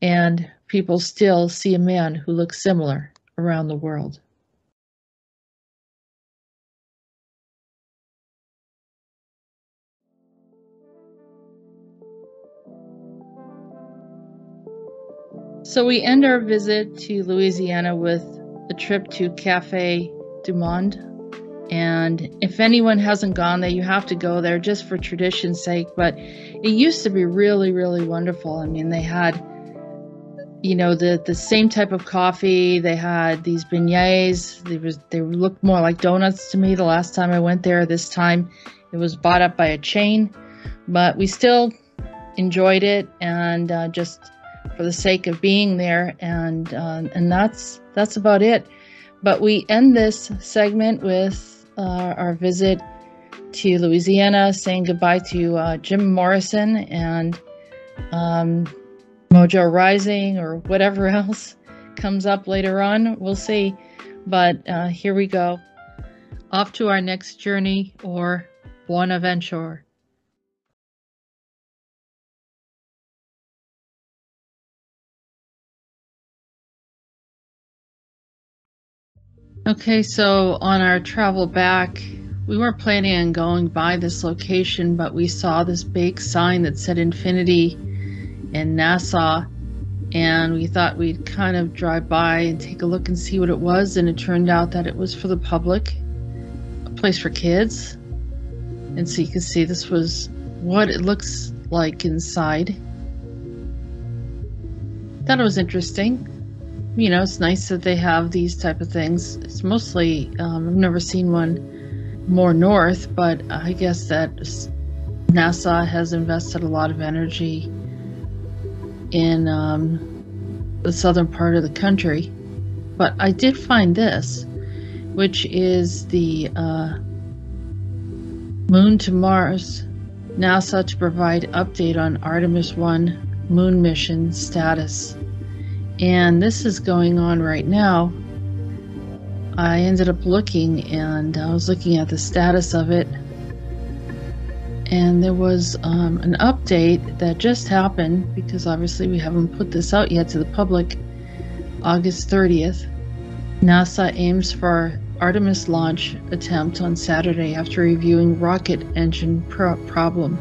and people still see a man who looks similar around the world. So we end our visit to Louisiana with a trip to Café du Monde. And if anyone hasn't gone there, you have to go there just for tradition's sake. But it used to be really, really wonderful. I mean, they had, you know, the same type of coffee. They had these beignets. They looked more like donuts to me the last time I went there. This time it was bought up by a chain. But we still enjoyed it, and just for the sake of being there. And that's about it. But we end this segment with our visit to Louisiana, saying goodbye to Jim Morrison and Mojo Rising, or whatever else comes up later on. We'll see. But here we go. Off to our next journey, or Bonne Aventure. Okay, so on our travel back, we weren't planning on going by this location, but we saw this big sign that said Infinity in Nassau, and we thought we'd kind of drive by and take a look and see what it was, and it turned out that it was for the public, a place for kids. And so you can see this was what it looks like inside. Thought it was interesting. You know, it's nice that they have these type of things. It's mostly, I've never seen one more north, but I guess that NASA has invested a lot of energy in the southern part of the country. But I did find this, which is the Moon to Mars, NASA to provide update on Artemis 1 moon mission status. And this is going on right now. I ended up looking, and I was looking at the status of it, and there was an update that just happened, because obviously we haven't put this out yet to the public. August 30th, NASA aims for Artemis launch attempt on Saturday after reviewing rocket engine problem.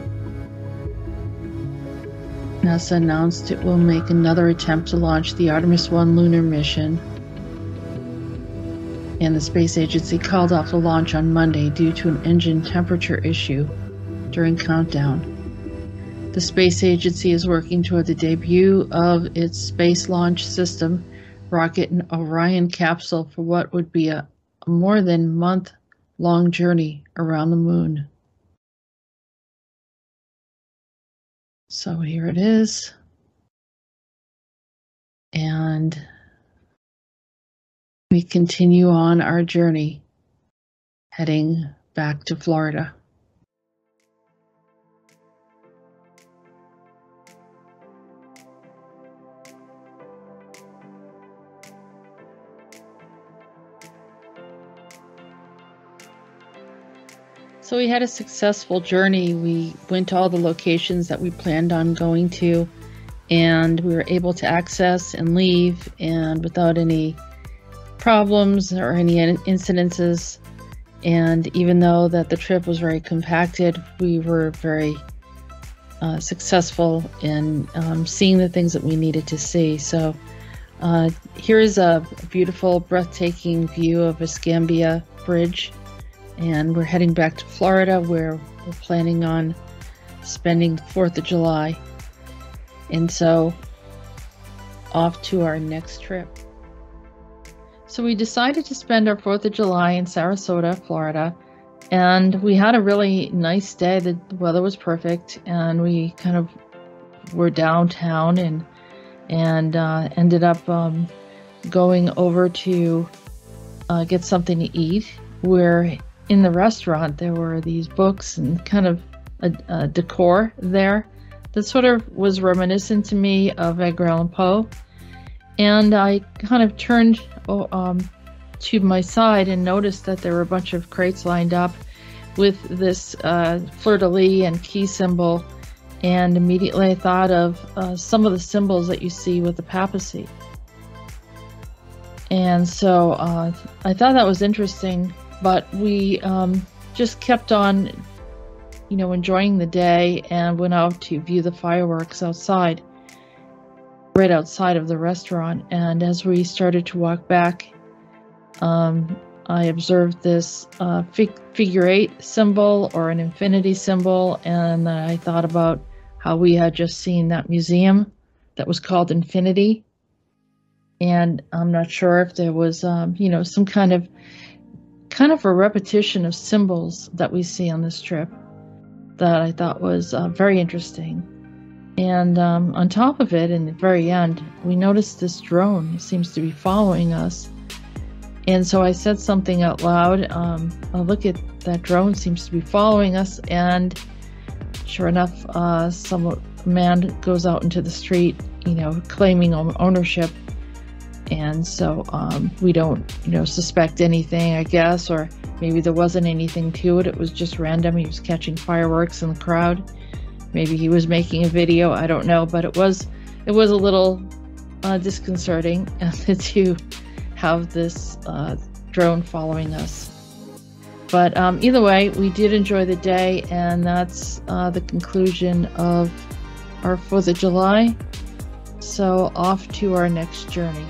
NASA announced it will make another attempt to launch the Artemis 1 lunar mission, and the space agency called off the launch on Monday due to an engine temperature issue during countdown. The space agency is working toward the debut of its Space Launch System rocket and Orion capsule for what would be a more than month-long journey around the moon. So here it is, and we continue on our journey, heading back to Florida. So we had a successful journey. We went to all the locations that we planned on going to, and we were able to access and leave, and without any problems or any incidences. And even though that the trip was very compacted, we were very successful in seeing the things that we needed to see. So here is a beautiful, breathtaking view of Escambia Bridge. And we're heading back to Florida, where we're planning on spending the 4th of July. And so off to our next trip. So we decided to spend our 4th of July in Sarasota, Florida. And we had a really nice day. The weather was perfect, and we kind of were downtown and ended up going over to get something to eat. Where in the restaurant there were these books and kind of a decor there that sort of was reminiscent to me of Edgar Allan Poe. And I kind of turned to my side and noticed that there were a bunch of crates lined up with this fleur-de-lis and key symbol, and immediately I thought of some of the symbols that you see with the papacy. And so I thought that was interesting, but we just kept on, enjoying the day and went out to view the fireworks outside, right outside of the restaurant. And as we started to walk back, I observed this figure 8 symbol, or an infinity symbol, and I thought about how we had just seen that museum that was called Infinity. And I'm not sure if there was, some kind of a repetition of symbols that we see on this trip that I thought was very interesting. And on top of it, in the very end, we noticed this drone. It seems to be following us. And so I said something out loud. Look at that drone, seems to be following us. And sure enough, some man goes out into the street, claiming ownership. And so we don't, suspect anything, I guess, or maybe there wasn't anything to it. It was just random. He was catching fireworks in the crowd. Maybe he was making a video. I don't know, but it was a little disconcerting to have this drone following us. But either way, we did enjoy the day, and that's the conclusion of our 4th of July. So off to our next journey.